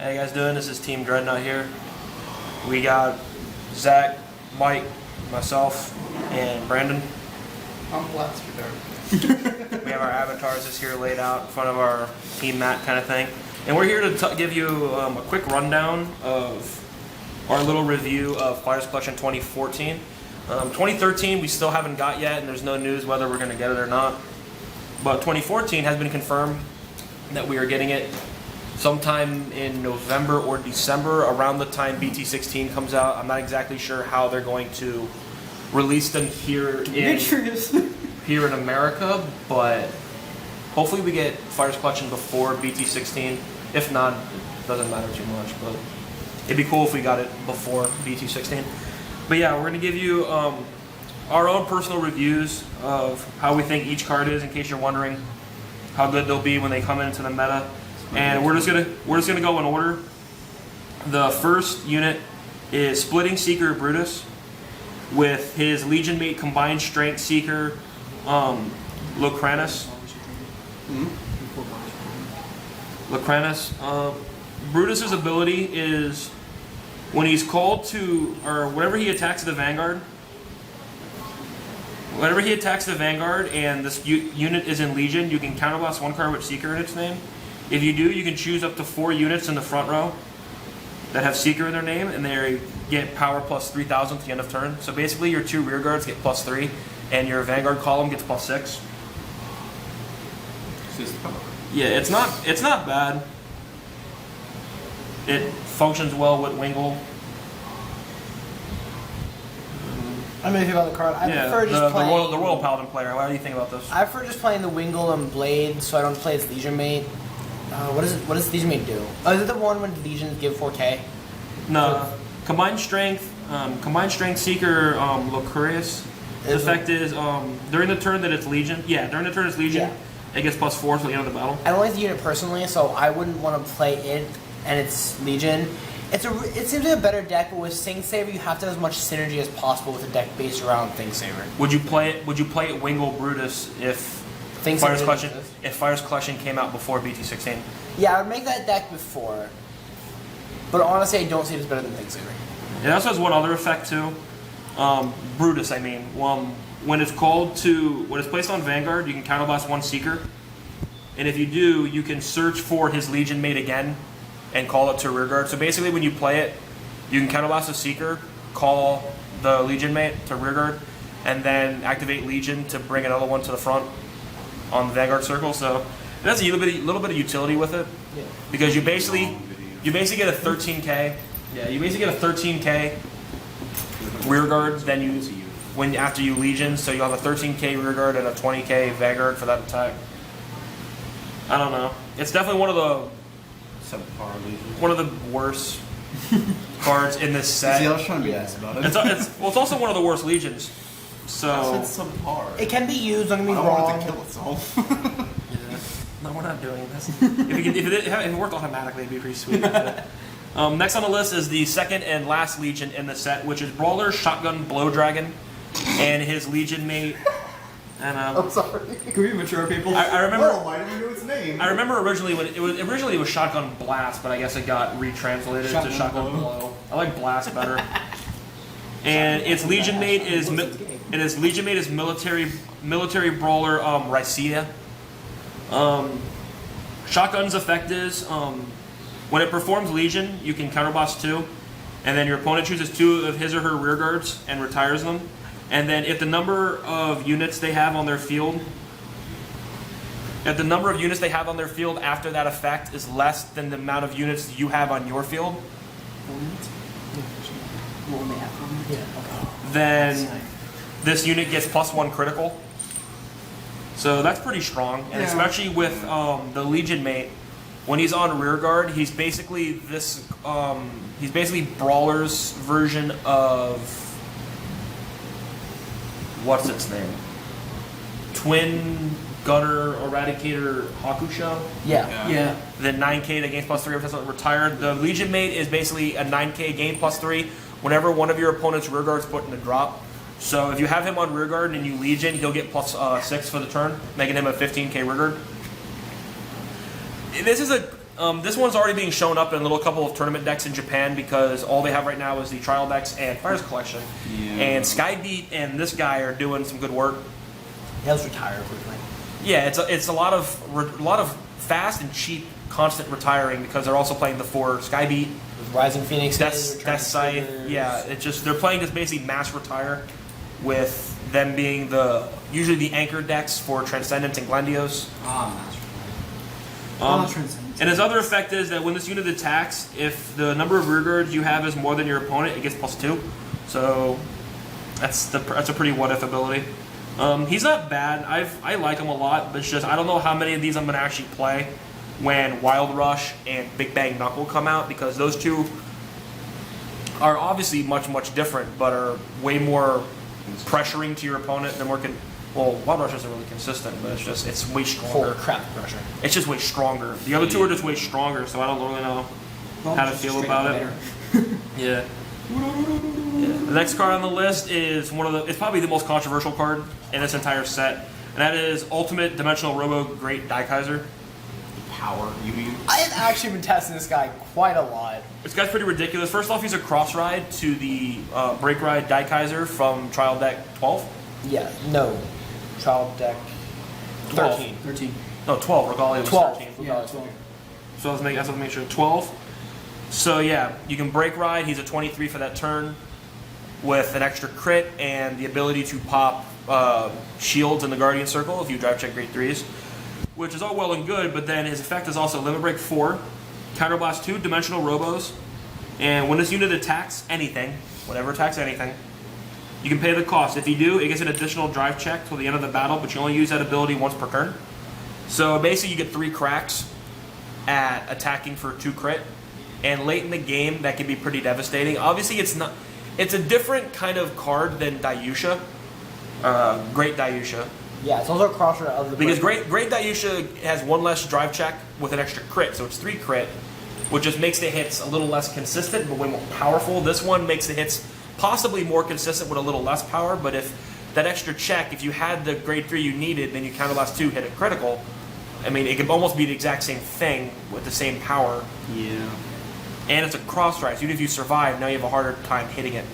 How you guys doing? This is Team Dreadnaught here. We got Zach, Mike, myself, and Brandon. I'm Blaster Dart. We have our avatars just here laid out in front of our team mat kind of thing. And we're here to give you a quick rundown of our little review of Fighters Collection 2014. 2013 we still haven't got yet, and there's no news whether we're going to get it or not. But 2014 has been confirmed that we are getting it sometime in November or December, around the time BT16 comes out. I'm not exactly sure how they're going to release them here in America, but hopefully we get Fighters Collection before BT16. If not, it doesn't matter too much, but it'd be cool if we got it before BT16. But yeah, we're going to give you our own personal reviews of how we think each card is, in case you're wondering how good they'll be when they come into the meta. And we're just gonna go in order. The first unit is Splitting Seeker Brutus with his Legion mate Combined Strength Seeker Locranus. Brutus's ability is when he's called to, or whenever he attacks the Vanguard. Whenever he attacks the Vanguard and this unit is in Legion, you can counterblast one card with Seeker in its name. If you do, you can choose up to 4 units in the front row that have Seeker in their name, and they get power plus 3,000 at the end of turn. So basically, your 2 rear guards get plus 3, and your Vanguard column gets plus 6. Yeah, it's not bad. It functions well with Wingle. I'm gonna think about the card. I prefer just playing the Royal Paladin player. What do you think about this? I prefer just playing the Wingle and Blade, so I don't play its Legion mate. What does Legion mate do? Oh, is it the one when Legions give 4K? No. Combined Strength Seeker Locurius. The effect is during the turn that it's Legion. Yeah, during the turn it's Legion. Yeah. It gets plus 4 to the end of the battle. I don't like the unit personally, so I wouldn't want to play it and it's Legion. It seems like a better deck, but with Thing Saver, you have to have as much synergy as possible with a deck based around Thing Saver. Would you play it Wingle Brutus if Fighters Collection came out before BT16? Yeah, I would make that deck before. But honestly, I don't see it as better than Thing Saver. It also has one other effect too. Brutus, I mean. When it's placed on Vanguard, you can counterblast 1 Seeker. And if you do, you can search for his Legion mate again and call it to rearguard. So basically, when you play it, you can counterblast a Seeker, call the Legion mate to rearguard, and then activate Legion to bring another one to the front on the Vanguard circle. So it has a little bit of utility with it, because you basically get a 13k. Yeah, you basically get a 13k rearguard. Then after you Legion, so you'll have a 13k rearguard and a 20k Vanguard for that attack. I don't know. It's definitely one of the worst cards in this set. See, I was trying to be nice about it. It's also one of the worst Legions. So it can be used. Don't get me wrong. I want it to kill itself. Yeah. No, we're not doing this. if it worked automatically, it'd be pretty sweet. Next on the list is the second and last Legion in the set, which is Brawler Shotgun Blow Dragon and his Legion mate. And, I'm sorry. Can we mature people? I remember. Oh, why didn't we know its name? I remember originally when it was Shotgun Blast, but I guess it got retranslated to Shotgun Blow. I like Blast better. And its Legion mate is military brawler Ricea. Shotgun's effect is when it performs Legion, you can counterblast 2, and then your opponent chooses 2 of his or her rear guards and retires them. And then if the number of units they have on their field, after that effect is less than the amount of units you have on your field, then this unit gets +1 critical. So that's pretty strong, and especially with the Legion mate, when he's on rear guard, he's basically Brawler's version of what's its name? Twin Gunner Eradicator Hakusho? Yeah. The 9k that gains +3 every time retired. The Legion mate is basically a 9k gain +3 whenever one of your opponent's rear guards put in the drop. So if you have him on rear guard and you Legion, he'll get +6 for the turn, making him a 15k rear guard. This is This one's already being shown up in a little couple of tournament decks in Japan because all they have right now is the trial decks and Fires Collection. Yeah. And Skybeat and this guy are doing some good work. He'll retire quickly. Yeah, it's a lot of fast and cheap constant retiring because they're also playing the 4 Skybeat, With Rising Phoenix, Death Scythe. Yeah, it's just they're playing just basically mass retire, with them being usually the anchor decks for Transcendence and Glendios. And his other effect is that when this unit attacks, if the number of rearguards you have is more than your opponent, it gets +2. So that's a pretty what-if ability. He's not bad. I like him a lot, but it's just I don't know how many of these I'm going to actually play when Wild Rush and Big Bang Knuckle come out, because those two are obviously much different, but are way more pressuring to your opponent than well, Wild Rush isn't really consistent, but it's way stronger. Holy crap, pressure. It's just way stronger. The other two are just way stronger, so I don't really know how to feel about it. Yeah. The next card on the list is it's probably the most controversial card in this entire set, and that is Ultimate Dimensional Robo Great Daikaiser. Power, you mean? I have actually been testing this guy quite a lot. This guy's pretty ridiculous. First off, he's a cross ride to the Break Ride Daikaiser from Trial Deck 12. Yeah, no. Trial deck 13. 13. No, 12. Regalia was 12. 13. Yeah, 12. So let's make sure 12. So yeah, you can Break Ride. He's a 23 for that turn with an extra crit and the ability to pop shields in the Guardian Circle if you drive check grade 3s, which is all well and good, but then his effect is also Limit Break 4, Counterblast 2, Dimensional Robos, and when this unit attacks anything, whenever attacks anything, you can pay the cost. If you do, it gets an additional drive check till the end of the battle, but you only use that ability once per turn. So basically you get 3 cracks at attacking for 2 crit, and late in the game that can be pretty devastating. Obviously it's a different kind of card than Dayusha, Great Dayusha. Yeah, it's also a cross ride of the Because Great Dayusha has 1 less drive check with an extra crit, so it's 3 crit, which just makes the hits a little less consistent but way more powerful. This one makes the hits possibly more consistent with a little less power, but if that extra check, if you had the grade 3 you needed, then you counterblast 2, hit it critical. I mean, it could almost be the exact same thing with the same power. Yeah. And it's a cross ride, so even if you survive, now you have a harder time hitting it.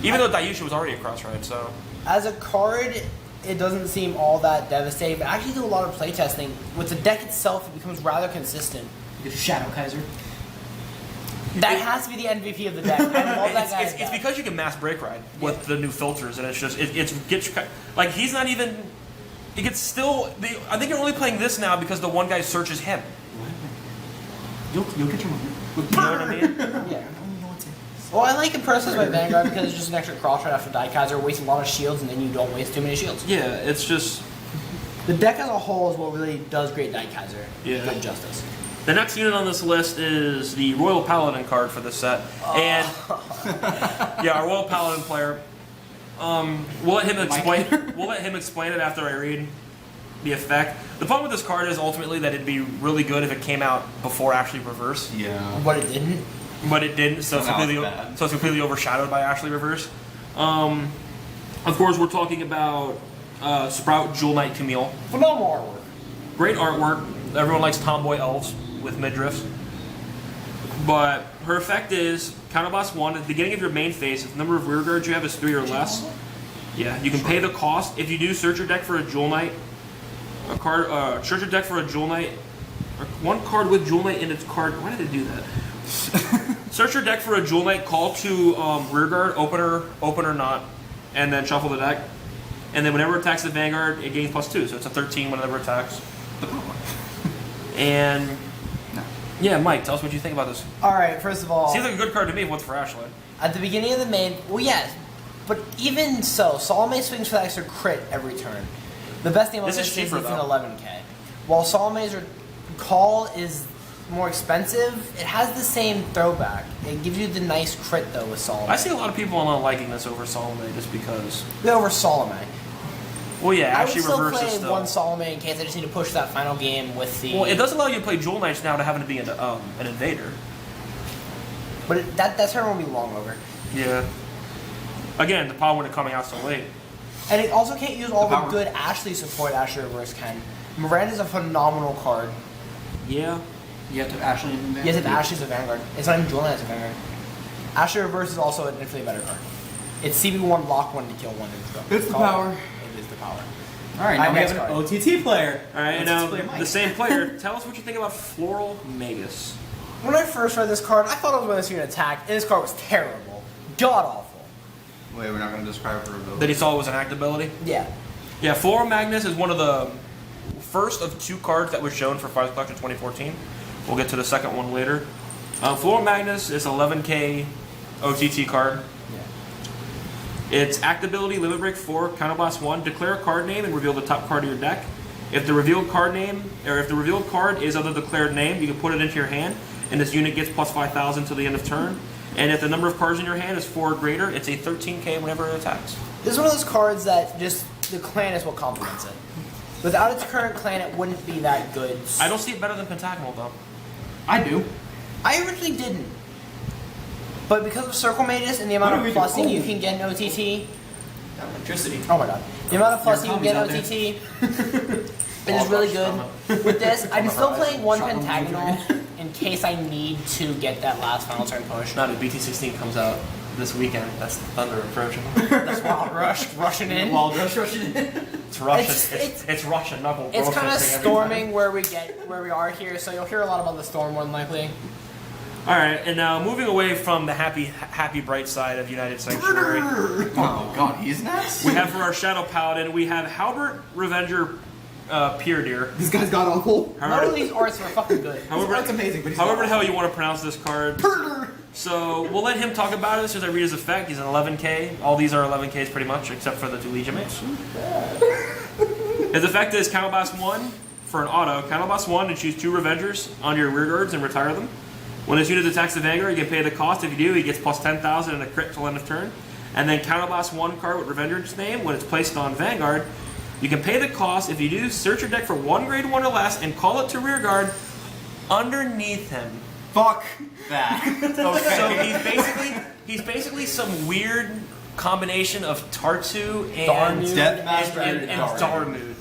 Even though Dayusha was already a cross ride, so. As a card, it doesn't seem all that devastating, but I actually do a lot of playtesting. With the deck itself, it becomes rather consistent. You get Shadow Kaiser. That has to be the MVP of the deck. I love that guy. It's because you can mass Break Ride with the new filters, and it's just like he's not even. He gets still. I think you're only playing this now because the one guy searches him. You'll get your money. You know what I mean? Yeah. Well, I like it personally with Vanguard because it's just an extra cross ride after Daikaiser, wasting a lot of shields, and then you don't waste too many shields. Yeah, it's just. The deck as a whole is what really does Great Daikaiser good justice. The next unit on this list is the Royal Paladin card for this set, and yeah, our Royal Paladin player. We'll let him explain. We'll let him explain it after I read the effect. The problem with this card is ultimately that it'd be really good if it came out before Ashley Reverse. Yeah. But it didn't. But it didn't, so it's completely overshadowed by Ashley Reverse. Of course, we're talking about Sprout Jewel Knight Camille. Phenomenal artwork. Great artwork. Everyone likes tomboy elves with midriffs. But her effect is Counterblast 1. At the beginning of your main phase, if the number of rearguards you have is 3 or less, yeah, you can pay the cost. If you do, search your deck for a Jewel Knight. Search your deck for a Jewel Knight. One card with Jewel Knight in its card. Why did it do that? Search your deck for a Jewel Knight, call to rearguard, open or not, and then shuffle the deck. And then whenever it attacks the Vanguard, it gains +2, so it's a 13 whenever it attacks. And yeah, Mike, tell us what you think about this. Alright, first of all, Seems like a good card to me. What's for Ashley? at the beginning of the main, well, yes, but even so, Salome swings for that extra crit every turn. The best thing about This is this is cheaper, it's an though. 11k. While Salome's call is more expensive, it has the same throwback. It gives you the nice crit though with Salome. I see a lot of people not liking this over Salome just because. Over Salome. Well, yeah, I would Ashley still Reverse play is still. one Salome in case I just need to push that final game with the. Well, it does allow you to play Jewel Knights now to having to be an invader. But that turn will be long over. Yeah. Again, the problem with it coming out so late. And it also can't use all the power. good Ashley support Ashley Reverse can. Miranda's a phenomenal card. Yeah. You have to have Ashley in there. Yes, if Ashley's a Vanguard. It's not even Julian as a Vanguard. Ashley Reverse is also an infinitely better card. It's CB1, lock 1 to kill 1. It's the power. It is the power. Alright, now we have Next an OTT player. Alright, OTT now player Mike. the same player. Tell us what you think about Floral Magus. When I first read this card, I thought it was when this unit attacked, and this card was terrible. God awful. Wait, we're not going to describe her ability. That he saw was an act ability. Yeah. Yeah, Floral Magnus is one of the first of 2 cards that was shown for Fires Collection 2014. We'll get to the second one later. Floral Magnus is 11k OTT card. Yeah. It's act ability, limit break 4, counterblast 1. Declare a card name and reveal the top card of your deck. If the revealed card name, or if the revealed card is of the declared name, you can put it into your hand, and this unit gets plus 5,000 to the end of turn. And if the number of cards in your hand is 4 or greater, it's a 13k whenever it attacks. This is one of those cards that just, the clan is what complements it. Without its current clan, it wouldn't be that good. I don't see it better than Pentagonal though. I do. I originally didn't. But because of Circle Magus and the amount What of do we do? plussing you Oh. can get in OTT, Electricity. oh my god. The amount of plussing you can get in Your OTT, it is really good. With this, I'm still playing one Shot on the Pentagonal in case I need to get that last final turn push. Not if BT16 comes out this weekend. That's the Thunder approaching. That's Wild Rush, rushing in. Wild Rush rushing in. It's Russian. It's- It's Russian knuckle. It's kind of broadcasting every storming where we are here, so you'll hear a lot about the storm more than likely. time. All right, and now moving away from the happy bright side of United Sanctuary, Oh god, he's next? we have for our Shadow Paladin, we have Halbert Revenger Peer Deer. This guy's got awful. None of these arts are fucking good. That's amazing, but he's However the got hell you want to pronounce this card. So we'll let him talk about it as soon as I read his effect. He's an 11k. All these are 11ks pretty much, except for the 2 Legion mates. His effect is Counterblast 1 for an auto. Counterblast 1 and choose 2 Revengers on your rear guards and retire them. When his unit attacks the Vanguard, you can pay the cost. If you do, he gets plus 10,000 and a crit till end of turn. And then Counterblast 1 card with Revenger's name. When it's placed on Vanguard, you can pay the cost. If you do, search your deck for 1 grade 1 or less and call it to rear guard underneath him. Fuck that. So Okay. he's basically some weird combination of Tartu and Darmood. Deathmaster and Darmood.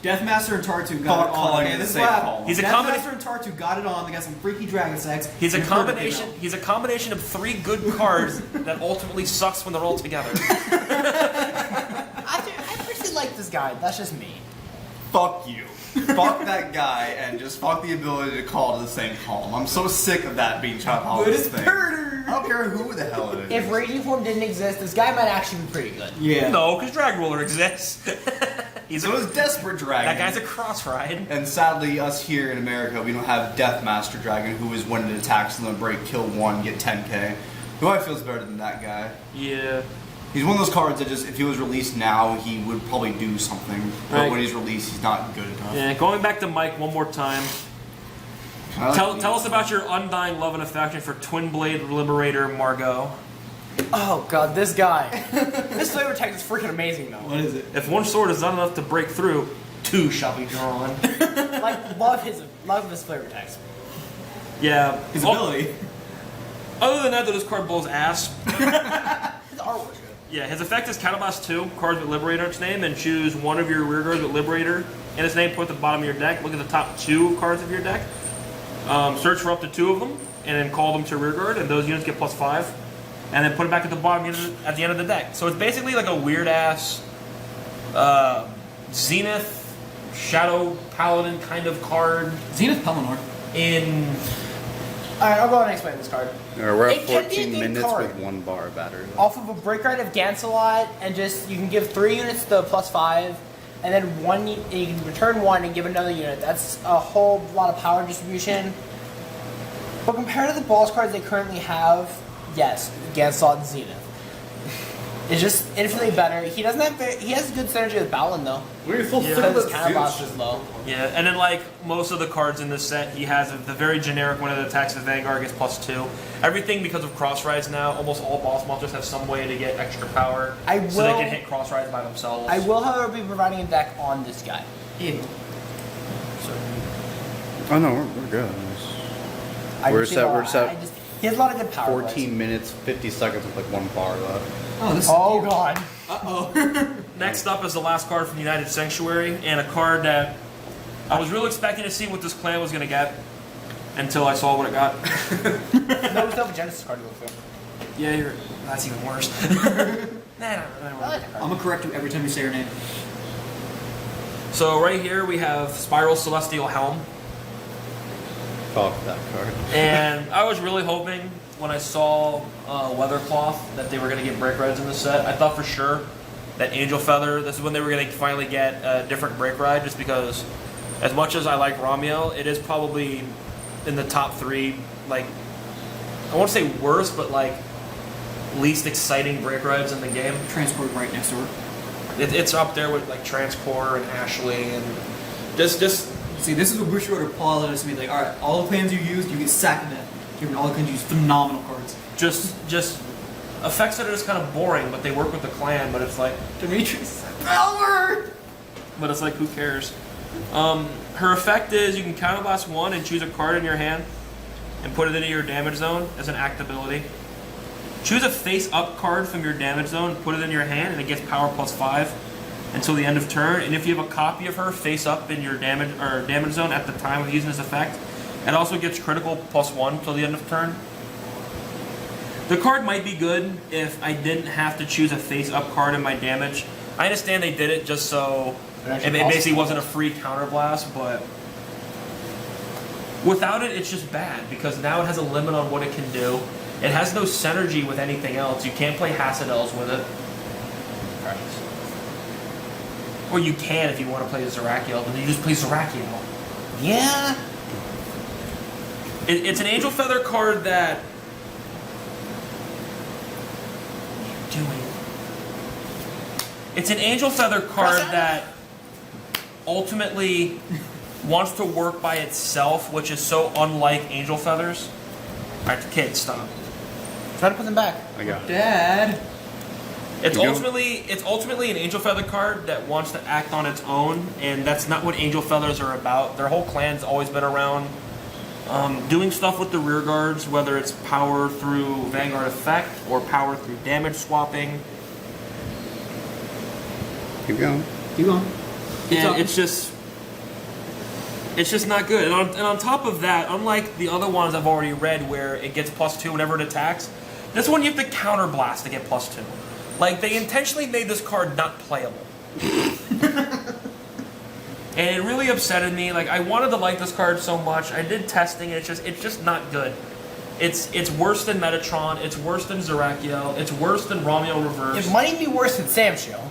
Deathmaster and Tartu got Fuck it on. calling Okay, it this the is same what call. happened. He's a Deathmaster and Tartu got it on. They got some freaky dragon sex. He's a You've heard of it combination. now. He's a combination of 3 good cards that ultimately sucks when they're all together. I personally like this guy. That's just me. Fuck you. Fuck that guy and just fuck the ability to call to the same column. I'm so sick of that being Chop But Holland's it's thing. murder. I don't care who the hell it is. If Raging Form didn't exist, this guy might actually be pretty good. Yeah. No, because Drag Ruler exists. He's So a, is Desperate Dragon. that guy's a cross ride. And sadly, us here in America, we don't have Deathmaster Dragon, who is when it attacks and then break, kill 1, get 10k. Who I feel is better than that guy. Yeah. He's one of those cards that just, if he was released now, he would probably do something. But Right. when he's released, he's not good enough. Yeah. Going back to Mike one more time. I like Tell these. us about your undying love and affection for Twin Blade Liberator Margot. Oh god, this guy. This flavor text is freaking amazing though. What is it? If 1 sword is not enough to break through, 2 shall be drawn. Like love his flavor text. Yeah. His Oh, ability. Other than that, though, this card blows ass. His artwork's good. Yeah, his effect is Counterblast 2, cards with Liberator in its name, and choose 1 of your rear guards with Liberator in its name, put at the bottom of your deck. Look at the top 2 cards of your deck. Search for up to 2 of them, and then call them to rear guard, and those units get plus 5. And then put it back at the bottom at the end of the deck. So it's basically like a weird ass Zenith Shadow Paladin kind of card Zenith Pelennor. in. Alright, I'll go ahead and explain this card. We're It at can be a 14 good minutes card. with 1 bar battery. Off of a break ride of Gansalot, and just you can give 3 units the plus 5, and then you can return 1 and give another unit. That's a whole lot of power distribution. But compared to the boss cards they currently have, yes, Gansalot and Zenith. It's just infinitely better. He doesn't have he has good synergy with Balin though. We're so sick of Because his this counterblast douche. is low. Yeah, and then like most of the cards in this set, he has the very generic one that attacks the Vanguard gets plus 2. Everything because of cross rides now, almost all boss monsters have some way to get extra power, so they can hit cross rides by themselves. I will, however, be providing a deck on this guy. Oh no, we're good. I We're just set- think we're set I just, he has a lot of good power. 14 minutes, 50 seconds with like 1 bar left. Oh, this. Oh god. Next up is the last card from United Sanctuary, and a card that I was really expecting to see what this clan was going to get. until I saw what it got. No, it's not a Genesis card to look for. Yeah, that's even worse. Nah, I like that card. I'm gonna correct you every time you say your name. So right here we have Spiral Celestial Helm. Fuck that card. And I was really hoping when I saw Weathercloth that they were going to get break rides in the set. I thought for sure that Angel Feather, this is when they were going to finally get a different break ride, just because as much as I like Ramiel, it is probably in the top 3, like, I won't say worst, but like least exciting break rides in the game. Transport right next door. It's up there with like Transcore and Ashley and just See, this is what Bushiroad apologized to me. Like, alright, all the plans you used, you get sacked of that. Given all the plans you used, phenomenal cards. just effects that are just kind of boring, but they work with the clan. But it's like, Demetrius, power! but it's like, who cares? Her effect is you can counterblast 1 and choose a card in your hand and put it into your damage zone as an act ability. Choose a face-up card from your damage zone, put it in your hand, and it gets power +5 until the end of turn. And if you have a copy of her face-up in your damage zone at the time of using this effect, it also gets critical +1 till the end of turn. The card might be good if I didn't have to choose a face-up card in my damage. I understand they did it just so it basically wasn't a free counterblast, but without it, it's just bad because now it has a limit on what it can do. It has no synergy with anything else. You can't play Hasadels with it. Or you can if you want to play Zerakiel, but then you just play Zerakiel. Yeah. It's an Angel Feather card that... What are you doing? It's an Angel Feather card that ultimately wants to work by itself, which is so unlike Angel Feathers. Alright, kids, stop. Try to put them back. I got it. Dad! It's You go. ultimately an Angel Feather card that wants to act on its own, and that's not what Angel Feathers are about. Their whole clan's always been around doing stuff with the rear guards, whether it's power through Vanguard effect or power through damage swapping. Keep going. Keep going. And it's just not good. And on top of that, unlike the other ones I've already read where it gets +2 whenever it attacks, this one you have to counterblast to get +2. Like, they intentionally made this card not playable. And it really upsetted me. Like, I wanted to like this card so much. I did testing, and it's just not good. It's worse than Metatron, it's worse than Zerakiel, it's worse than Romeo Reverse. It might even be worse than Samshiel.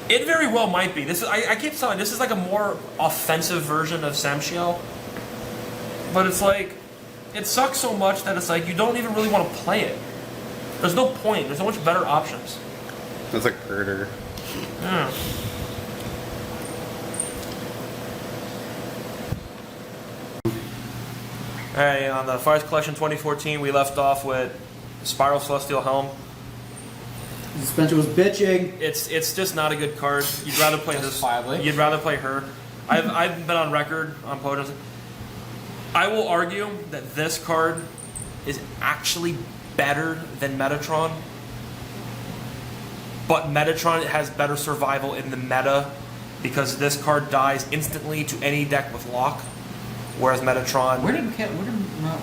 It very well might be. This is, I keep telling you, this is like a more offensive version of Samshiel. But it's like, it sucks so much that it's like, you don't even really want to play it. There's no point. There's so much better options. That's like Herder. Yeah. Alright, on the Fires Collection 2014, we left off with Spiral Celestial Helm. The suspension was bitching. It's just not a good card. You'd rather play this. Justifiably. You'd rather play her. I've been on record on podiums. I will argue that this card is actually better than Metatron, but Metatron has better survival in the meta because this card dies instantly to any deck with lock, whereas Metatron. Where did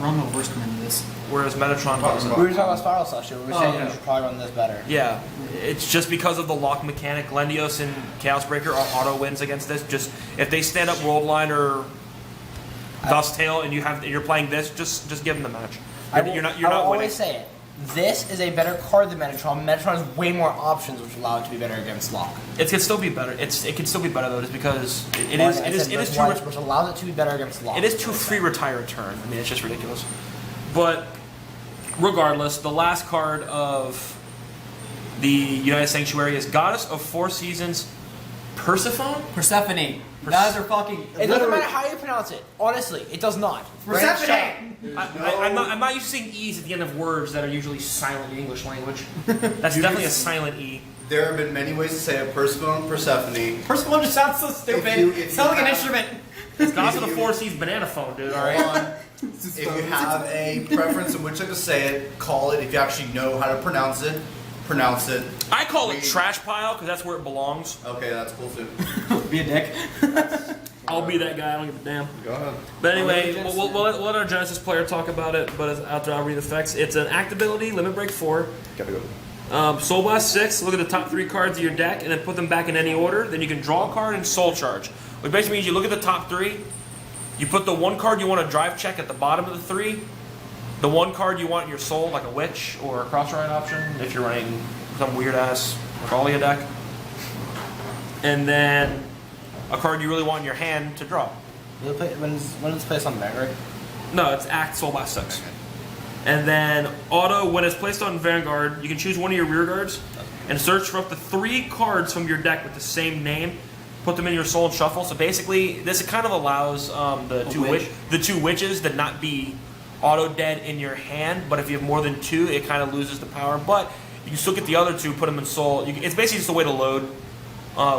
Rommel Verse come into this? Whereas Metatron doesn't. We were talking about Spiral Celestial. We were saying yeah. you should probably run this better. Yeah, it's just because of the lock mechanic. Lendios and Chaos Breaker are auto wins against this. Just if they stand up World Line or Dusttail and you're playing this, just give them the match. You're not I will winning. always say it. This is a better card than Metatron. Metatron has way more options, which allow it to be better against lock. It can still be better. It can still be better though, just because it is too which allows it to be better against lock. it is too free retire a turn. I mean, it's just ridiculous. But regardless, the last card of the United Sanctuary is Goddess of Four Seasons, Persephone. Persephone. Guys are fucking. It doesn't matter how you pronounce it. Honestly, it does not. Persephone! I'm not used to seeing E's at the end of words that are usually silent in English language. That's definitely a silent E. There have been many ways to say it. Persephone, Persephone. Persephone just sounds so stupid. If It you sounds like an have- instrument. It's Goddess of the Four Seas banana phone, dude. All right. If you have a preference in which way to say it, call it. If you actually know how to pronounce it, pronounce it. I call it trash pile because that's where it belongs. Okay, that's cool too. Be a dick. I'll be that guy. I don't give a damn. Go ahead. But anyway, Genesis, we'll let our Genesis player talk about it. But after I'll read the effects, it's an act ability, limit break 4. Gotta go. Soul Blast 6, look at the top 3 cards of your deck and then put them back in any order. Then you can draw a card and Soul Charge. Which basically means you look at the top 3, you put the one card you want to drive check at the bottom of the 3, the one card you want in your soul, like a Witch or a Cross-Ride option, if you're running some weird-ass Regalia deck. And then a card you really want in your hand to draw. When is it placed on Vanguard? No, it's Act Soul Blast 6. And then auto, when it's placed on Vanguard, you can choose one of your rear guards and search for up to 3 cards from your deck with the same name. Put them in your soul and shuffle. So basically, this kind of allows the two witches to not be auto dead in your hand. But if you have more than 2, it kind of loses the power. But you can still get the other 2, put them in soul. It's basically just a way to load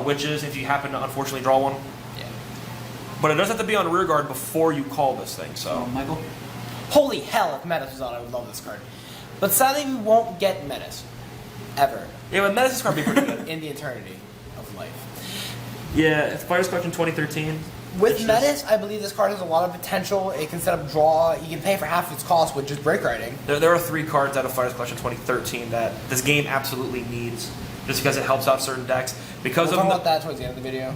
witches if you happen to unfortunately draw one. Yeah. But it does have to be on rear guard before you call this thing. So Michael? Holy hell, if Menace was on, I would love this card. But sadly, we won't get Menace. Ever. yeah, but Menace's card would be pretty good. In the eternity of life. Yeah, it's Fighters Collection 2013. With Menace, I believe this card has a lot of potential. It can set up draw. You can pay for half its cost with just break riding. There are 3 cards out of Fighters Collection 2013 that this game absolutely needs, just because it helps out certain decks. Because We'll of talk about that towards the end of the video.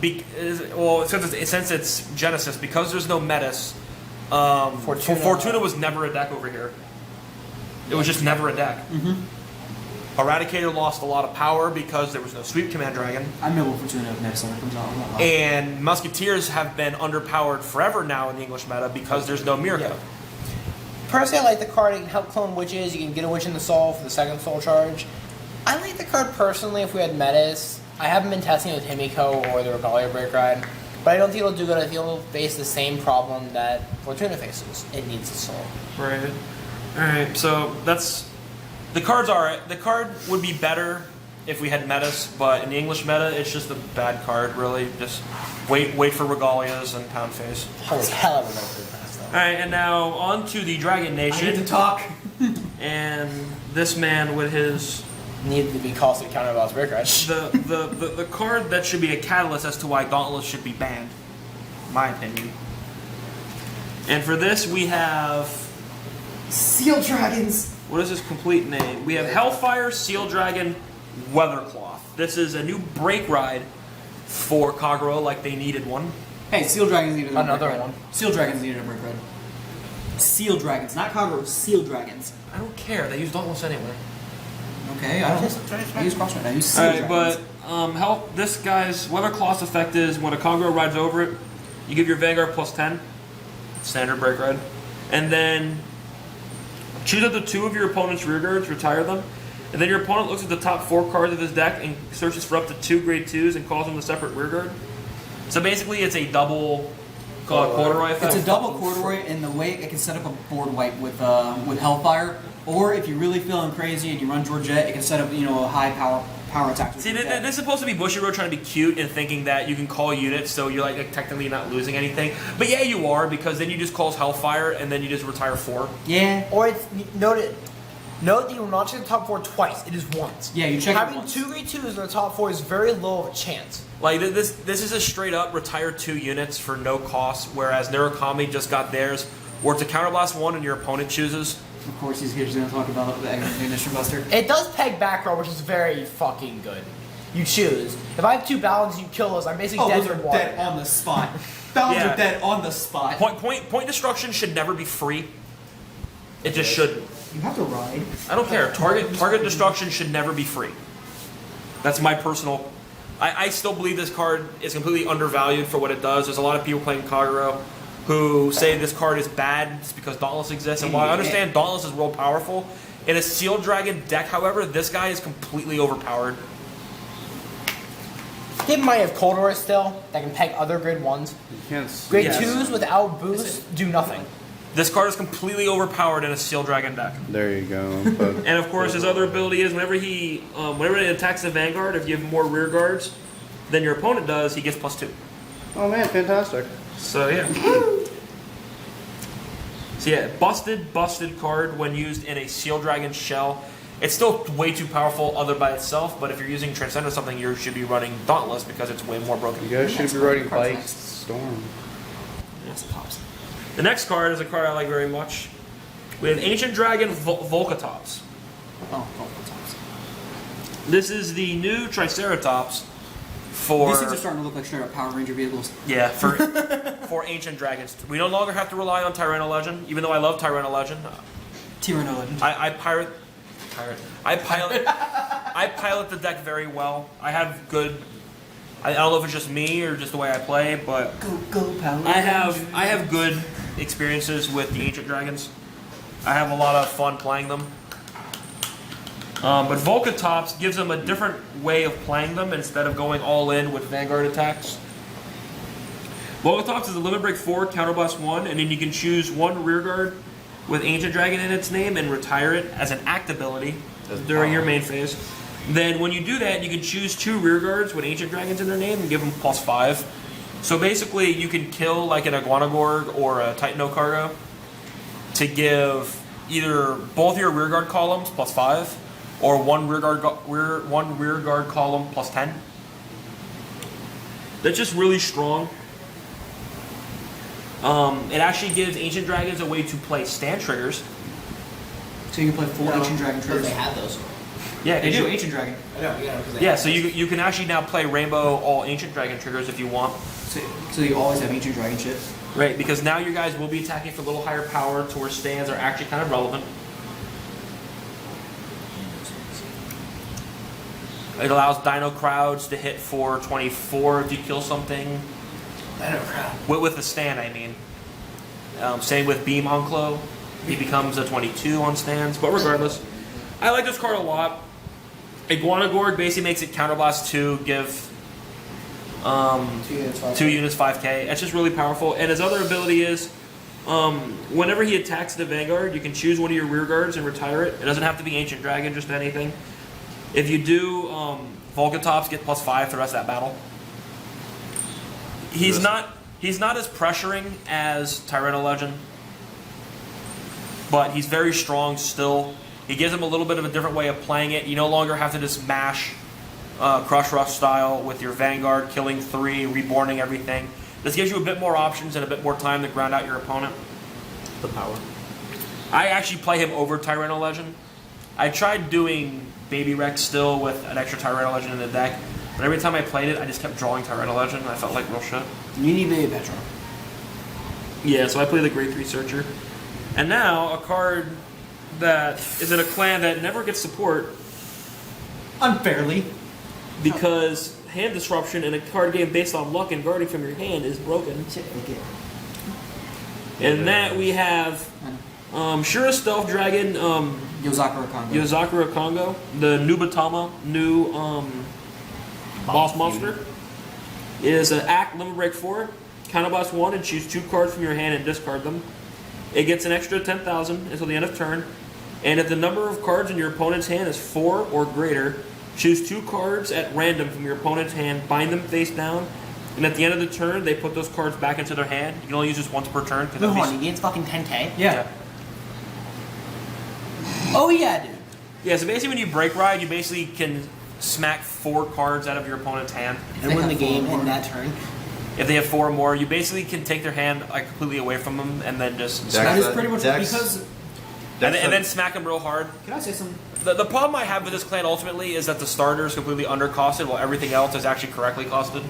well, since it's Genesis, because there's no Menace, Fortuna was never a deck over here. It was just never a deck. Eradicator lost a lot of power because there was no Sweep Command Dragon. I'm no Fortuna if next summer comes out. I'm not lying. And Musketeers have been underpowered forever now in the English meta because there's no Mirror Code. Personally, I like the card. It can help clone witches. You can get a witch in the soul for the second soul charge. I like the card personally if we had Menace. I haven't been testing it with Himiko or the Regalia Break Ride, but I don't think it'll do good. I think it'll face the same problem that Fortuna faces. It needs a soul. Right. Alright, so that's... The card's alright. The card would be better if we had Metas, but in the English meta, it's just a bad card, really. Just wait for Regalias and Pound Face. Holy hell, I remember the past though. Alright, and now on to the Dragon I get to Nation. talk. And this man with his... Needed to be costly counterbalance break ride. The card that should be a catalyst as to why Dauntless should be banned. My opinion. And for this, we have... Seal Dragons. What is his complete name? We have Hellfire, Seal Dragon, Weathercloth. This is a new break ride for Kagura, like they needed one. Hey, Seal Dragons needed a Another break ride. one. Seal Dragons needed a break ride. Seal Dragons, not Kagura, Seal Dragons. I don't care. They use Dauntless anyway. Okay, I use Crossride. I use Seal Alright, Dragons. but this guy's Weathercloth's effect is when a Kagura rides over it, you give your Vanguard plus 10. Standard break ride. And then choose up to 2 of your opponent's rear guards, retire them. And then your opponent looks at the top 4 cards of his deck and searches for up to 2 grade 2s and calls them a separate rear guard. So basically it's a double corduroy effect. It's a double corduroy, and the way it can set up a board wipe with Hellfire, or if you're really feeling crazy and you run Georgette, it can set up a high power attack. with See, Georgette. this is supposed to be Bushiroad trying to be cute and thinking that you can call units, so you're like technically not losing anything. But yeah, you are, because then you just calls Hellfire and then you just retire 4. Yeah. Or it's note that you will not check the top 4 twice. It is once. Yeah, you check it Having once. 2 grade 2s in the top 4 is very low of a chance. Like this is a straight up retire 2 units for no cost, whereas Narukami just got theirs, where it's a counterblast 1 and your opponent chooses. Of course, he's going to talk about the Ignition Buster. It does peg back row, which is very fucking good. You choose. If I have 2 balance and you kill those, I'm basically dead those in are water. dead on the spot. Balance Yeah. are dead on the spot. Point destruction should never be free. It just shouldn't. You have to ride. I don't care. Target destruction should never be free. That's my personal. I still believe this card is completely undervalued for what it does. There's a lot of people playing Kagura who say this card is bad just because Dauntless exists. And while I understand Dauntless is real powerful, in a Seal Dragon deck, however, this guy is completely overpowered. They might have corduroy still that can peg other grade 1s. You can't. Grade Yes. 2s without boost do nothing. This card is completely overpowered in a Seal Dragon deck. There you go. But And of course, his other ability is whenever he attacks the Vanguard, if you have more rear guards than your opponent does, he gets +2. oh man, fantastic. So yeah. So yeah, busted card when used in a Seal Dragon shell. It's still way too powerful other by itself, but if you're using Transcend or something, you should be running Dauntless because it's way more broken. You guys should be riding bikes. storm. That's pops. The next card is a card I like very much. We have Ancient Dragon Volcatops. Oh, tops. This is the new Triceratops for... These things are starting to look like straight up Power Ranger vehicles. Yeah, for Ancient Dragons. We no longer have to rely on Tyranno Legend, even though I love Tyranno Legend. Tyranno Legend. I pilot the deck very well. I have good... I don't know if it's just me or just the way I play, but Go Power I have good experiences with the Ancient Dragons. I have a lot of fun playing them. But Volcatops gives them a different way of playing them instead of going all in with Vanguard attacks. Volcatops is a limit break 4, counterblast 1, and then you can choose one rearguard with Ancient Dragon in its name and retire it as an act ability during your main phase. Then when you do that, you can choose 2 rearguards with Ancient Dragons in their name and give them +5. So basically, you can kill like an Iguanagorg or a Titano Cargo to give either both your rearguard columns +5 or one rearguard column +10. That's just really strong. It actually gives Ancient Dragons a way to play stand triggers. So you can play 4 Ancient Dragon Because triggers. they had those. Yeah, They 'cause do, you- Ancient Dragon. I know, yeah. Because they Yeah, had so those. you can actually now play Rainbow all Ancient Dragon triggers if you want. So you always have Ancient Dragon shit. Right, because now you guys will be attacking for a little higher power to where stands are actually kind of relevant. It allows Dino Crowds to hit for 24 if you kill something. I know, crap. With the stand, I mean. Same with Beam Enclo. He becomes a 22 on stands. But regardless, I like this card a lot. Iguanagorg basically makes it counterblast 2, give 2 units 5k. It's just really powerful. And his other ability is, whenever he attacks the Vanguard, you can choose one of your rear guards and retire it. It doesn't have to be Ancient Dragon, just anything. If you do, Volcatops get +5 for the rest of that battle. He's not as pressuring as Tyranno Legend, but he's very strong still. He gives him a little bit of a different way of playing it. You no longer have to just mash Crush Rush style with your Vanguard, killing 3, reborning everything. This gives you a bit more options and a bit more time to ground out your opponent. The power. I actually play him over Tyranno Legend. I tried doing Baby Rex still with an extra Tyranno Legend in the deck, but every time I played it, I just kept drawing Tyranno Legend, and I felt like real shit. You need Baby Petra. Yeah, so I play the Grade 3 Searcher. And now, a card that is in a clan that never gets support Unfairly. because hand disruption in a card game based on luck and guarding from your hand is broken. Shit, okay. And that we have Shura Stealth Dragon, Yozakura Congo. Yozakura Congo, the Nubatama, new boss monster. It is an act limit break 4, counterblast 1, and choose 2 cards from your hand and discard them. It gets an extra 10,000 until the end of turn, and if the number of cards in your opponent's hand is 4 or greater, choose 2 cards at random from your opponent's hand, bind them face down, and at the end of the turn, they put those cards back into their hand. You can only use this once per turn. Hold on, he gains fucking 10k? Yeah. Oh yeah, dude. Yeah, so basically when you break ride, you basically can smack 4 cards out of your opponent's hand. And win the game in that turn. If they have 4 or more, you basically can take their hand like completely away from them and then just Dex- smack That is that- pretty much Dex- because. and then smack them real hard. Can I say something? The problem I have with this clan ultimately is that the starter is completely undercosted while everything else is actually correctly costed.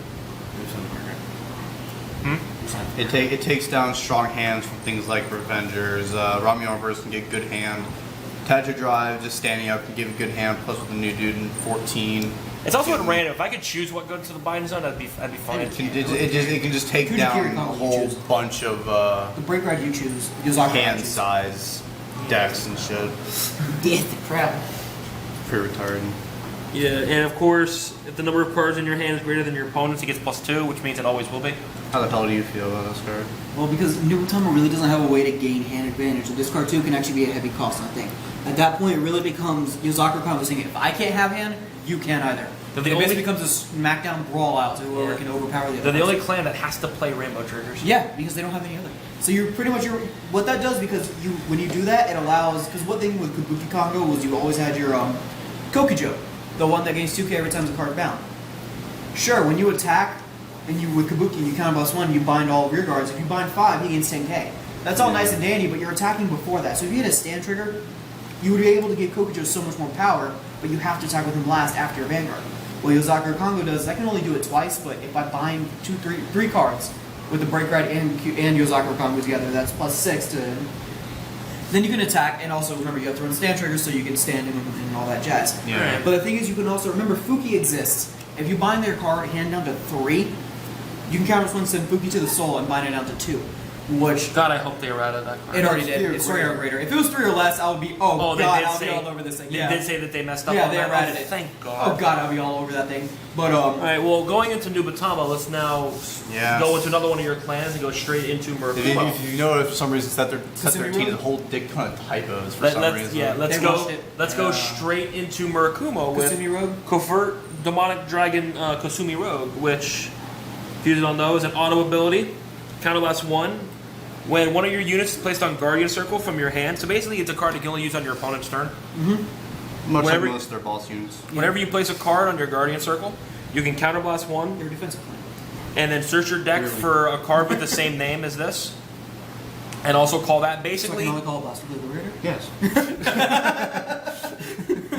It takes down strong hands from things like Revengers. Romeo Reverse can get good hand. Tadra Drive, just standing up, can give a good hand, plus with the new dude in 14. It's also at random. If I could choose what goes to the bind zone, that'd be fine. It can just take Who down Kiri a Kong you whole choose? bunch of The break ride you choose, Yozakura hand you choose. size decks and shit. Get the crap. Pretty retarded. Yeah, and of course, if the number of cards in your hand is greater than your opponent's, it gets +2, which means it always will be. How the hell do you feel about this card? Well, because Nubutama really doesn't have a way to gain hand advantage, so this card too can actually be a heavy cost, I think. At that point, it really becomes Yozakura Congo saying, if I can't have hand, you can't either. They're It the only- basically becomes a smackdown brawl out to whoever Yeah. can overpower the other They're the person. only clan that has to play Rainbow Triggers. Yeah, because they don't have any other. So you're pretty much what that does, because when you do that, it allows, because one thing with Kabuki Congo was you always had your Kokujo, the one that gains 2k every time the card bound. Sure, when you attack, and you with Kabuki, you counterblast 1, you bind all rear guards. If you bind 5, he gains 10k. That's all nice and dandy, but you're attacking before that. So if you hit a stand trigger, you would be able to give Kokujo so much more power, but you have to attack with him last after your Vanguard. What Yozakura Kongo does is I can only do it twice, but if I bind 3 cards with the Break Ride and Yozakura Kongo together, that's +6 to... Then you can attack, and also remember you have to run stand triggers so you can stand him and all that jazz. Yeah. But the thing is, you can also remember Fuki exists. If you bind their card hand down to 3, you can counter one, send Fuki to the soul, and bind it down to 2. Which God, I hope they errated that card. it already did. It's 3 or greater. If it was 3 or less, I would be Oh, they god, did I'll say, be all over this thing. They Yeah, did say that they messed up yeah, on they that. errated Oh, it. thank God. Oh god, I'll be all over that thing. But Alright, well, going into Nubatama, let's now Yeah. go into another one of your clans and go straight into Murakumo. If you know, if for some reason set Sesame 13 is a Road? whole dick ton of typos for some reason. Let's They go. rushed it. Let's go straight into Murakumo with Kasumi Rogue? Covert Demonic Dragon Kasumi Rogue, which, if you don't know, is an auto ability. Counterblast 1. When one of your units is placed on Guardian Circle from your hand, so basically it's a card you can only use on your opponent's turn. Much Whenever- like most of their boss units. Whenever you place a card on your Guardian Circle, you can counterblast 1, your defensive plan. and then search your deck for a card with the same name as this, and also call that So I basically. can only call Blaster Blade Liberator? Yes.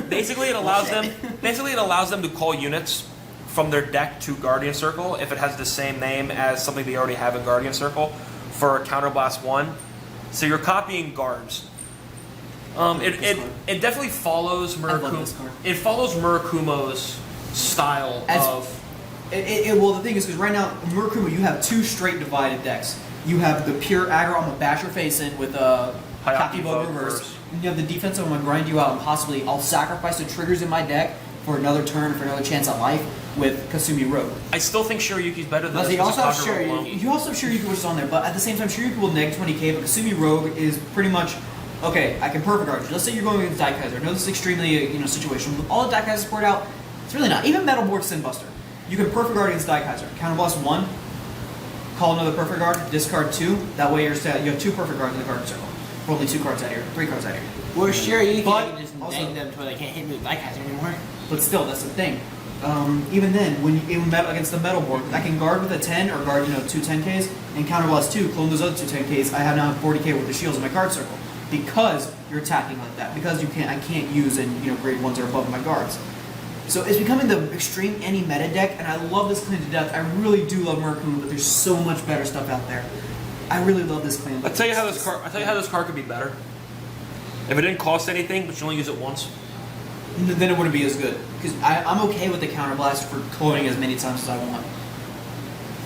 Basically, it allows them. Basically, it allows them to call units from their deck to Guardian Circle if it has the same name as something they already have in Guardian Circle for Counterblast 1. So you're copying guards. It definitely follows love this card. It follows Murakumo's style As- of. Well, the thing is, because right now, Murakumo, you have 2 straight divided decks. You have the pure aggro, I'm gonna bash your face in with a Hayaki Hayaki Vogue Vogue reverse. reverse. And you have the defensive, I'm gonna grind you out, and possibly I'll sacrifice the triggers in my deck for another turn, for another chance at life with Kasumi Rogue. I still think Shiryuki's better than But this. you also have Sakura alone. Shiryuki. You also have Shiryuki, which is on there, but at the same time, Shiryuki will neg 20k, but Kasumi Rogue is pretty much, okay, I can perfect guard you. Let's say you're going against Daikaiser. I know this is extremely, situational. With all the Daikaiser support out, it's really not. Even Metalborg Sinbuster. You can perfect guard against Daikaiser. Counterblast 1, call another perfect guard, discard 2. That way you have 2 perfect guards in the card circle. For only 2 cards out here, 3 cards out here. We're sure you But can just also- nag them to where they can't hit me with Daikaiser anymore. But still, that's the thing. Even then, when you against the Metalborg, I can guard with a 10 or guard, 2 10Ks, and counterblast 2, clone those other 2 10Ks. I have now 40k with the shields in my card circle. Because you're attacking like that. Because I can't use in grade 1s or above my guards. So it's becoming the extreme anti-meta deck, and I love this clan to death. I really do love Murakumo, but there's so much better stuff out there. I really love this clan. I'll tell you how this card could be better. If it didn't cost anything, but you only use it once. Then it wouldn't be as good. Because I'm okay with the counterblast for cloning as many times as I want.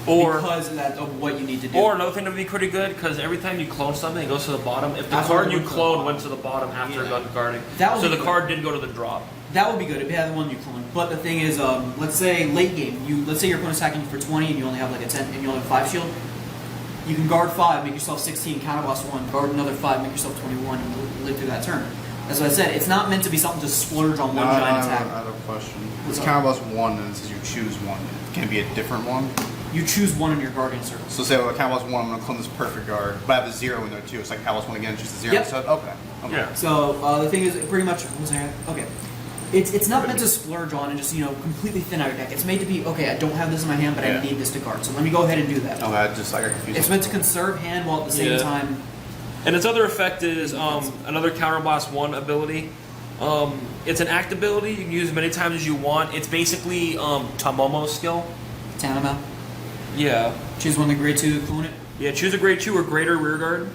Or Because of what you need to do. Or another thing that would be pretty good, because every time you clone something, it goes to the bottom. If the That's card what you it went to the cloned bottom. went to the bottom after it got guarding, That would so be the good. card didn't go to the drop. That would be good if you had the one you clone. But the thing is, let's say late game, let's say your opponent's attacking you for 20 and you only have like a 10 and you only have 5 shield. You can guard 5, make yourself 16, counterblast 1, guard another 5, make yourself 21, and live through that turn. That's what I said. It's not meant to be something to splurge on one giant I attack. have a question. What's It's counterblast 1 and it says you choose one. Can it be a different one? You choose one in your guardian circle. So say, counterblast 1, I'm going to clone this perfect guard, but I have a 0 in there too. It's like counterblast 1 again, choose a 0 Yep. instead? Okay. Yeah. So the thing is, pretty much, what was I at? Okay. It's not meant to splurge on and just, completely thin out your deck. It's made to be, okay, I don't have this in my hand, but Yeah. I need this to guard. So let me go ahead and do that. Okay, I got confused. It's meant to conserve hand while at the same Yeah. time. And its other effect is another Counterblast 1 ability. It's an act ability. You can use as many times as you want. It's basically Tamomo's skill. Tanama. Yeah. Choose one of the grade 2 to clone it. Yeah, choose a grade 2 or greater rear guard.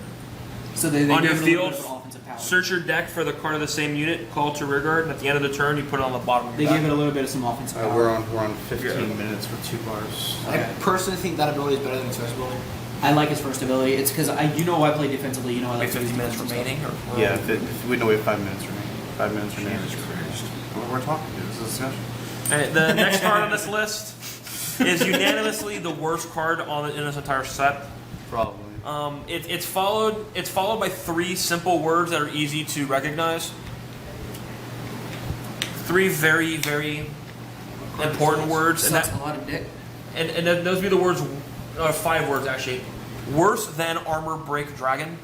So they On give your it a little field, bit of offensive power. search your deck for the card of the same unit, call it to rear guard, and at the end of the turn, you put it on the bottom of They your give deck. it a little bit of some offensive power. we're on 15 Yeah. minutes for 2 bars. Okay. I personally think that ability is better than its first ability. I like his first ability. It's because I play defensively. I like Wait, to use 50 minutes defensive remaining? stuff. Or, Yeah, we know we have 5 minutes remaining. 5 minutes remaining. We're talking. This is a discussion. Alright, the next card on this list is unanimously the worst card in this entire set. Probably. It's followed by 3 simple words that are easy to recognize. 3 very, very important words, and Sucks that a lot of dick. and then those would be the words. 5 words actually. Worse than Armor Break Dragon.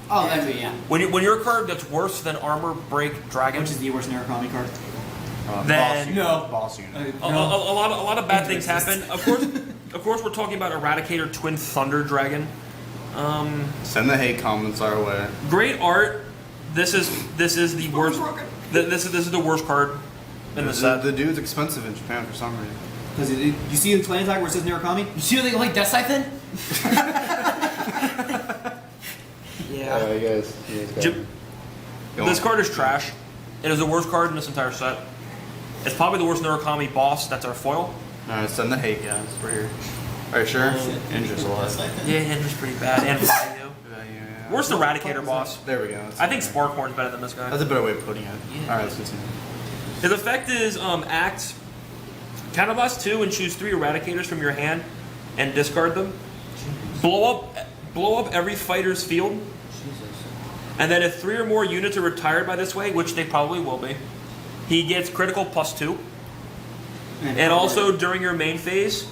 Oh, that's it, yeah. When you're a card that's worse than Armor Break Dragon, Which is the worst Narcomi card. Then- boss unit. No. Boss unit. a lot of bad things happen. Of course, of course, we're talking about Eradicator Twin Thunder Dragon. Send the hate comments our way. Great art. This is the worst. This is the worst card in the set. The dude's expensive in Japan for some reason. Because you see the clan tag where it says Narukami? You see what they like Death Siphon? Yeah. You guys got This card is trash. It is the worst card in this entire set. It's probably the worst Narukami boss. That's our foil. Alright, send the hate, guys. We're here. Are you sure? Injured's a lot. Yeah, Henry's pretty bad. And Fabio. Yeah. Worst Eradicator boss. There we go. I think Sparkhorn's better than this guy. That's a better way of putting it. Yeah. Alright, let's continue. His effect is act, counterblast 2 and choose 3 Eradicators from your hand and discard them. Blow up every fighter's field. And then if 3 or more units are retired by this way, which they probably will be, he gets critical +2. And also during your main phase,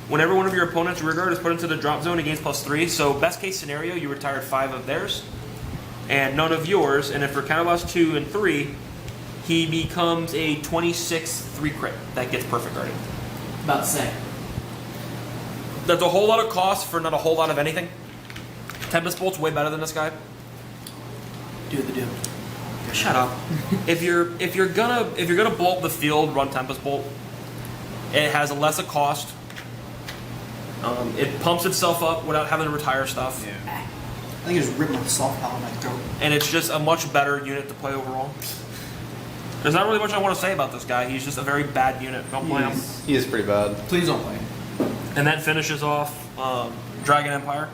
whenever one of your opponent's rearguard is put into the drop zone, he gains +3. So best case scenario, you retired 5 of theirs and none of yours. And if for counterblast 2 and 3, he becomes a 26 3 crit that gets perfect guarding. About the same. That's a whole lot of cost for not a whole lot of anything. Tempest Bolt's way better than this guy. Do the do. Shut up. if you're gonna blow up the field, run Tempest Bolt. It has a less of cost. It pumps itself up without having to retire stuff. Yeah. I think I just ripped my soft palate in my throat. And it's just a much better unit to play overall. There's not really much I want to say about this guy. He's just a very bad unit. Don't play him. He is pretty bad. Please don't play him. And that finishes off Dragon Empire.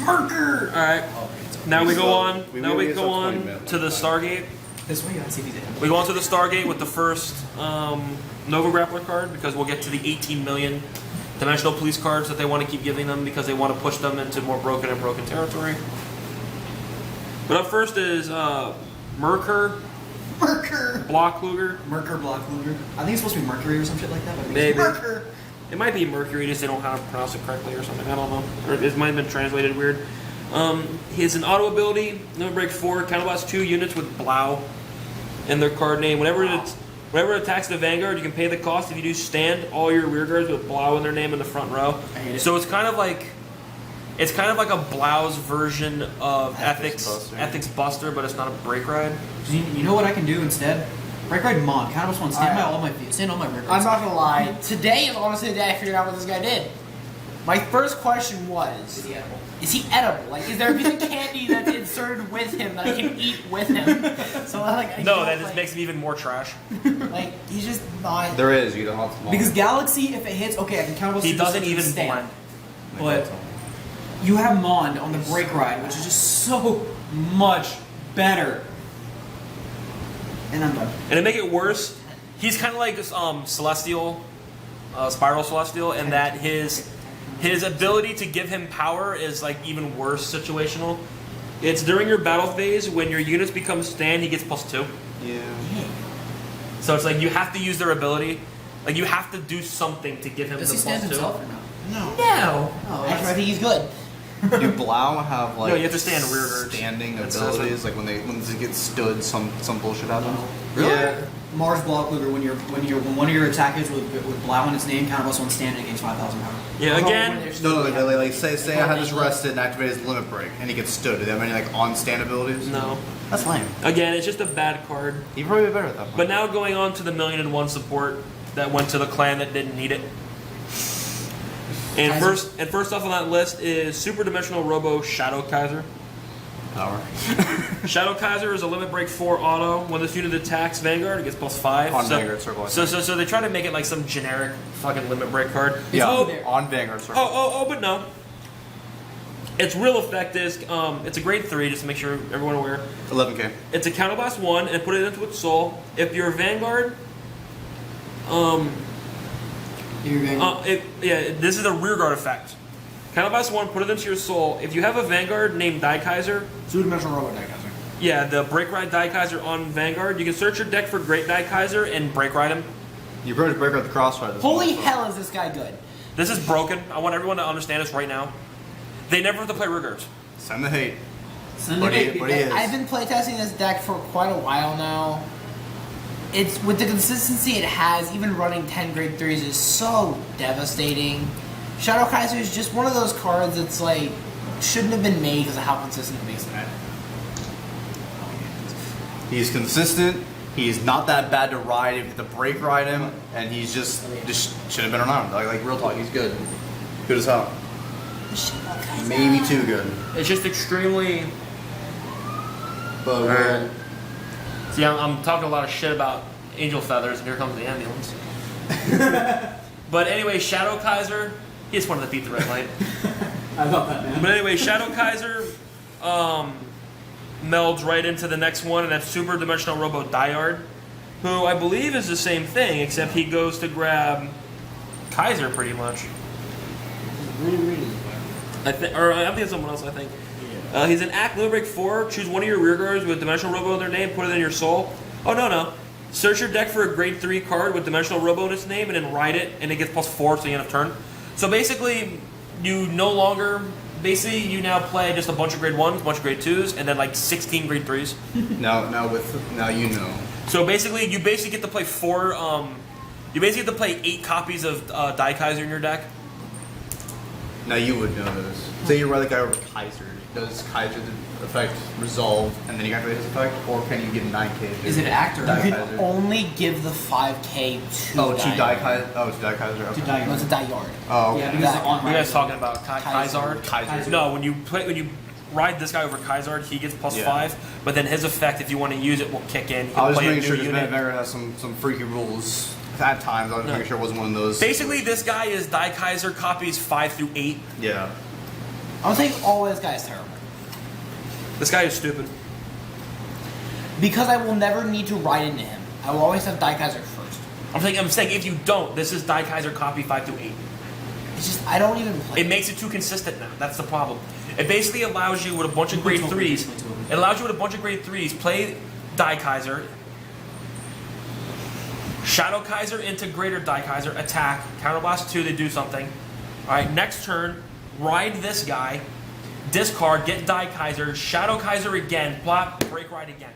Merker! Alright. Now we go on. Now we go on to the Stargate. This way, let's see if he's in. We go on to the Stargate with the first Nova Grappler card because we'll get to the 18 million Dimensional Police cards that they want to keep giving them because they want to push them into more broken territory. But up first is Merker. Blockluger. Blockluger. I think it's supposed to be Mercury or some shit like that. But I think Maybe. it's Merker. It might be Mercury, just they don't know how to pronounce it correctly or something. I don't know. Or it might have been translated weird. He has an auto ability, Number Break 4, counterblast 2 units with Blau in their card name. Whenever it attacks the Vanguard, you can pay the cost. If you do stand all your rear guards with Blau in their name in the front row. I hate it. So it's kind of like a Blau's version of Ethics Ethics Buster. Buster, but it's not a break ride. You know what I can do instead? Break ride Mon. Counterblast 1. Stand by all my feet. Stand all my rear I'm guards. not gonna lie. Today is honestly the day I figured out what this guy did. My first question was, is he edible? Like, is there a piece of candy that's inserted with him that I can eat with him? So I No, that just makes him even more trash. like he's just not. There is. You don't have to. Because Galaxy, if it hits, okay, I can counterblast. He you doesn't just even stand. blend. But you have Mond on the break ride, which is just so much better. And I'm done. And to make it worse, he's kind of like this Celestial, Spiral Celestial, in that his ability to give him power is like even worse situational. It's during your battle phase when your units become stand, he gets +2. Yeah. So it's like you have to use their ability, like you have to do something to give him Does the he stand +2. himself or no? No. Oh, Actually, I think he's good. Do Blau have like No, you have to stand rear guards. standing That's abilities? Like when they get stood, some bullshit happens. Yeah. Mars Blockluger, when one of your attackers with Blau in its name, counterblast 1 standing against 5,000 power. Yeah, again, No, like say I had this rested and activated his limit break, and he gets stood. Do they have any like on stand abilities? no. That's lame. Again, it's just a bad card. He'd probably be better at that point. But now going on to the 1,000,001 support that went to the clan that didn't need it. And first off on that list is Super Dimensional Robo Shadow Kaiser. Power. Shadow Kaiser is a limit break 4 auto. When this unit attacks Vanguard, it gets +5. On Vanguard circle. So they try to make it like some generic fucking limit break card. Yeah, Oh, on Vanguard circle. but no. Its real effect is it's a grade 3, just to make sure everyone aware. 11k. It's a counterblast 1 and put it into its soul. If your Vanguard, this is a rearguard effect. Counterblast 1, put it into your soul. If you have a Vanguard named Daikaiser, Two-dimensional Robo Daikaiser. yeah, the Break Ride Daikaiser on Vanguard, you can search your deck for Great Daikaiser and Break Ride him. You probably break out the crossfire. Holy hell, is this guy good? This is broken. I want everyone to understand this right now. They never have to play rearguards. Send the hate. Send But it. he is. I've been playtesting this deck for quite a while now. it's with the consistency it has, even running 10 grade 3s is so devastating. Shadow Kaiser is just one of those cards that's like shouldn't have been made because of how consistent it makes it. He's consistent. He's not that bad to ride if you have to brake ride him, and he's just should have been around. Like real talk, he's good. Good as hell. Maybe too good. It's just extremely. But See, I'm talking a lot of shit about angel feathers, and here comes the ambulance. But anyway, Shadow Kaiser, he just wanted to beat the red light. I love that, man. But anyway, Shadow Kaiser melds right into the next one, and that's Super Dimensional Robo Diard, who I believe is the same thing, except he goes to grab Kaiser pretty much. I think it's someone else. I think he's an Act Limit Break 4. Choose one of your rear guards with Dimensional Robo in their name. Put it in your soul. Oh no. Search your deck for a grade 3 card with Dimensional Robo in its name, and then ride it, and it gets +4 to the end of turn. So basically, you you now play just a bunch of grade 1s, a bunch of grade 2s, and then like 16 grade 3s. now you know. So basically, you get to play 8 copies of Die Kaiser in your deck. Now you would know this. Say you ride the guy over Kaiser. Does Kaiser effect resolve and then you activate his effect, or can you get 9K? Is it an actor? Die You Kaiser? can only give the 5K to Oh, to Die Kaiser. Oh, to Die Kaiser. Okay. To Die No, it's a Yard. die yard. Oh, okay. Yeah, because That- the on You guys talking about Kaizard? Kaiser. No, when you ride this guy over Kaizard, he gets +5. But then his effect, if you want to use it, will kick in. You can I was play a making new sure because unit. Vader has some freaky rules at times. I was making sure it wasn't one of those. Basically, this guy is Die Kaiser copies 5 through 8. Yeah. I'm saying all this guy is terrible. This guy is stupid. Because I will never need to ride into him. I will always have Die Kaiser first. I'm saying if you don't, this is Die Kaiser copy 5 through 8. It's just, I don't even play. It makes it too consistent now. That's the problem. It basically allows you with a bunch of grade 3s. It allows you with a bunch of grade 3s, play Die Kaiser, Shadow Kaiser into Greater Die Kaiser, attack, counterblast 2 to do something. Alright, next turn, ride this guy, discard, get Die Kaiser, Shadow Kaiser again, plop, break ride again.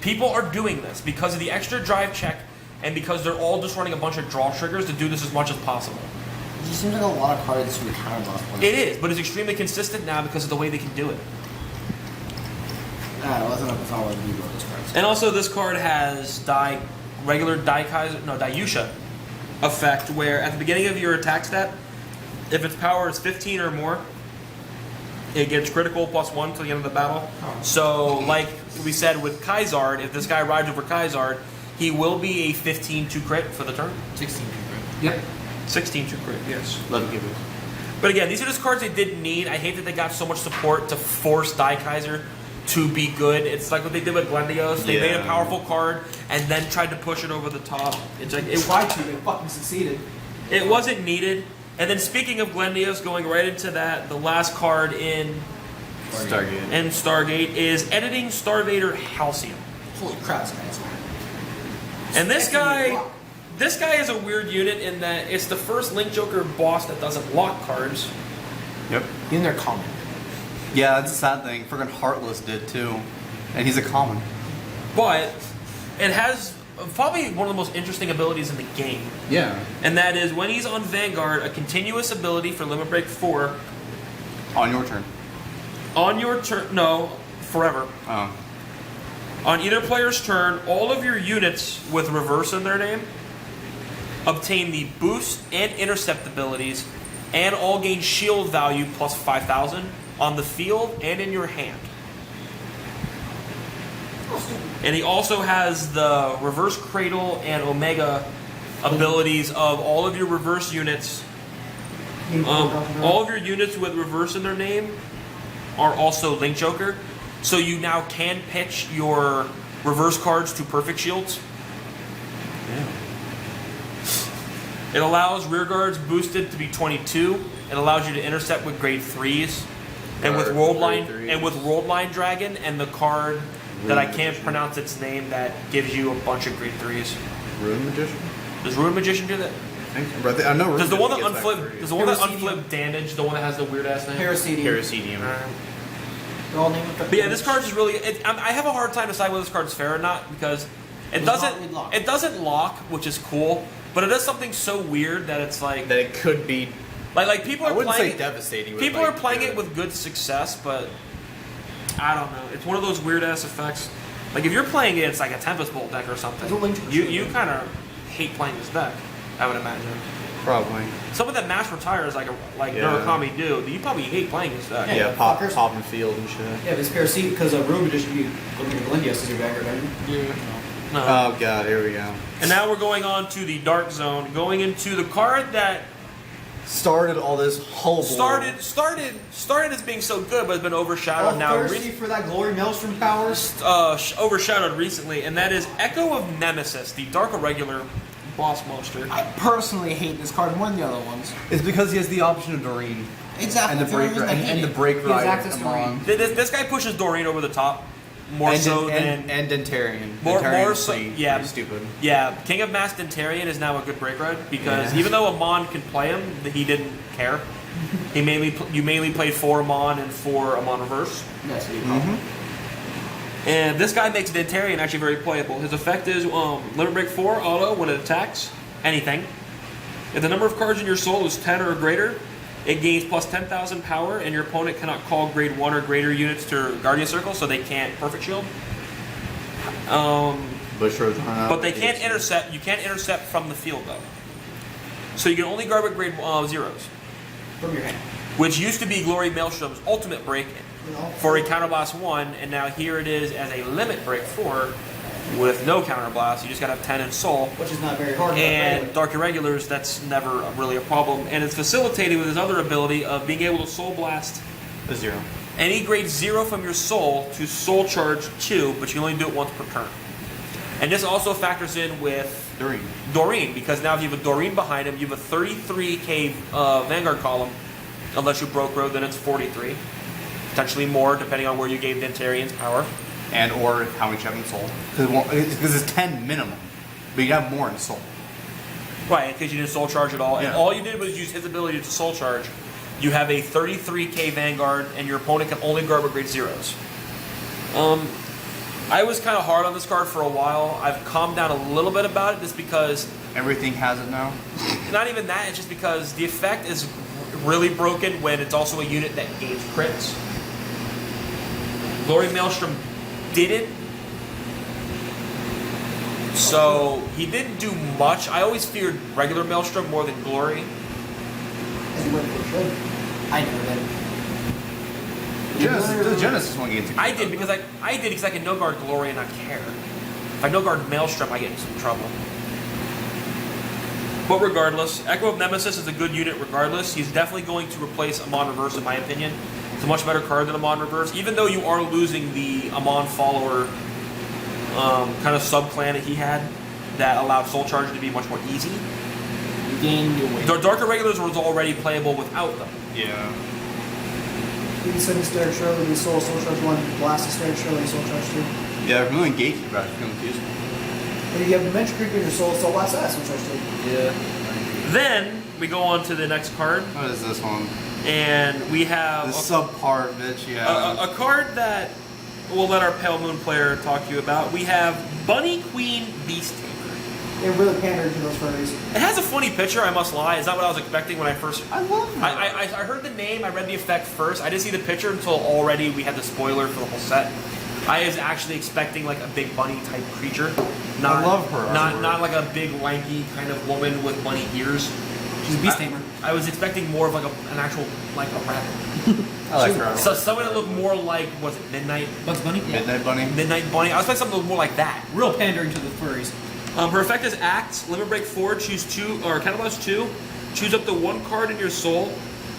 People are doing this because of the extra drive check and because they're all just running a bunch of draw triggers to do this as much as possible. It just seems like a lot of cards to counterblast. It is, but it's extremely consistent now because of the way they can do it. I wasn't up with all of you those cards. And also this card has regular Dayusha effect where at the beginning of your attack step, if its power is 15 or more, it gets critical +1 to the end of the battle. So like we said with Kaizard, if this guy rides over Kaizard, he will be a 15 to crit for the turn. 16 Yep. 16 to crit, yes. Let him give it. But again, these are just cards they didn't need. I hate that they got so much support to force Die Kaiser to be good. It's like what they did with Glendios. They made a Yeah. powerful card and then tried to push it over the top. It's like They tried to, they fucking succeeded. it wasn't needed. And then speaking of Glendios, going right into that, the last card in Stargate is Editing Starvader Halcyon. Holy crap, this guy's And this guy is a weird unit in that it's the first Link Joker boss that doesn't lock cards. Yep. in their common. Yeah, that's a sad thing. Friggin' Heartless did too, and he's a common. But it has probably one of the most interesting abilities in the game. Yeah. And that is when he's on Vanguard, a continuous ability for Limit Break 4 On your turn. on your turn. No, forever. Oh. On either player's turn, all of your units with reverse in their name obtain the boost and intercept abilities and all gain shield value plus 5,000 on the field and in your hand. And he also has the reverse cradle and omega abilities of all of your reverse units. All of your units with reverse in their name are also Link Joker. So you now can pitch your reverse cards to perfect shields. It allows rear guards boosted to be 22. It allows you to intercept with grade 3s. And with World Line Dragon and the card that I can't pronounce its name that gives you a bunch of grade 3s. Rune Magician? Does Ruin Magician do that? I know Rune Does the one that Magician gets unflip back does the one that Parasitium. unflip damage, the one that has the weird ass name? Parasitium. Parasitium. They're all named after But yeah, this card is really. I have a hard time deciding whether this card is fair or not because It Does not read doesn't. lock. It doesn't lock, which is cool, but it does something so weird that it's like That it could be. like people I are wouldn't playing. say devastating. but People like are playing it good. with good success, but I don't know. It's one of those weird ass effects. Like if you're playing it, it's like a Tempest Bolt deck or something. It's a link to You kind of hate playing this deck, I would imagine. Probably. Someone that mass retires like Yeah. Murakami do, you probably hate playing this deck. Yeah. Yeah, pop, fuckers. pop and field and shit. Yeah, this pair C because Room Edition, you looking at Valendias as your backer, don't you? Yeah. No. Oh god, here we go. And now we're going on to the Dark Zone, going into the card that Started all this hullabaloo. started as being so good, but has been overshadowed Oh, now. thirsty for that Glory Maelstrom powers. Overshadowed recently, and that is Echo of Nemesis, the Dark Irregular boss monster. I personally hate this card more than the other ones. It's because he has the option of Doreen. Exactly. And the break and the break He has rider access to among This guy pushes Doreen over the top more and, so and, than and Dentarian. more Dentarian's so. pretty, Yeah, pretty stupid. Yeah, King of Mass Dentarian is now a good break ride because Yeah. even though Amon can play him, he didn't care. You mainly played 4 Amon and 4 Amon reverse. Yes, you And this guy makes Dentarian actually very playable. His effect is limit break 4 auto when it attacks anything. If the number of cards in your soul is 10 or greater, it gains plus 10,000 power, and your opponent cannot call grade 1 or greater units to Guardian Circle, so they can't Perfect Shield. But they can't intercept. You can't intercept from the field though. So you can only guard with grade zeros, from your hand. which used to be Glory Maelstrom's ultimate break for a counterblast 1, and now here it is as a limit break 4 with no counterblast. You just gotta have 10 in soul. Which is not very hard. And Dark Irregulars, that's never really a problem. And it's facilitated with his other ability of being able to Soul Blast A 0. any grade 0 from your soul to Soul Charge 2, but you only do it once per turn. And this also factors in with Doreen, because now if you have a Doreen behind him, you have a 33k Vanguard column. Unless you broke road, then it's 43. Potentially more, depending on where you gave Dentarian's power. And or how much you have in soul. Because it's 10 minimum. But you have more in soul. Right, because you didn't Soul Charge at all. And Yeah. all you did was use his ability to Soul Charge. You have a 33k Vanguard, and your opponent can only guard with grade 0s. I was kind of hard on this card for a while. I've calmed down a little bit about it just because... Everything has it now. Not even that, it's just because the effect is really broken when it's also a unit that gains crits. Glory Maelstrom didn't. So he didn't do much. I always feared regular Maelstrom more than Glory. As you went for should. I know that. The Genesis one gains. I did because I can no guard Glory and not care. If I no guard Maelstrom, I get in some trouble. But regardless, Echo of Nemesis is a good unit regardless. He's definitely going to replace Amon Reverse in my opinion. It's a much better card than Amon Reverse, even though you are losing the Amon follower kind of sub-clan that he had that allowed Soul Charge to be much more easy. You gain your weight. Dark Irregulars was already playable without them. Yeah. You can send Stair Shirley to Soul Charge 1, blast Stair Shirley, Soul Charge 2. Yeah, I'm really engaged about it. It's confusing. And if you have Dimension Creep in your soul, so blast that, Soul Charge 2. Yeah. Then we go on to the next card, What is this one? and we have This subpart, bitch, yeah. a card that we'll let our Pale Moon player talk to you about. We have Bunny Queen Beast Tamer. They're really pandering to those furries. It has a funny picture, I must lie. It's not what I was expecting when I first... I love her. I heard the name, I read the effect first. I didn't see the picture until already we had the spoiler for the whole set. I was actually expecting like a big bunny type creature. Not, I love her Not like a big lanky kind of woman with bunny ears. She's a Beast Tamer. I was expecting more of like an actual like a rabbit. I like her. So someone that looked more like, was it Midnight Bugs Bunny? Midnight Bunny. Midnight Bunny? I was expecting something that looked more like that. Real pandering to the furries. Her effect is Act, Limit Break 4, choose 2, or Counterblast 2, choose up to 1 card in your soul.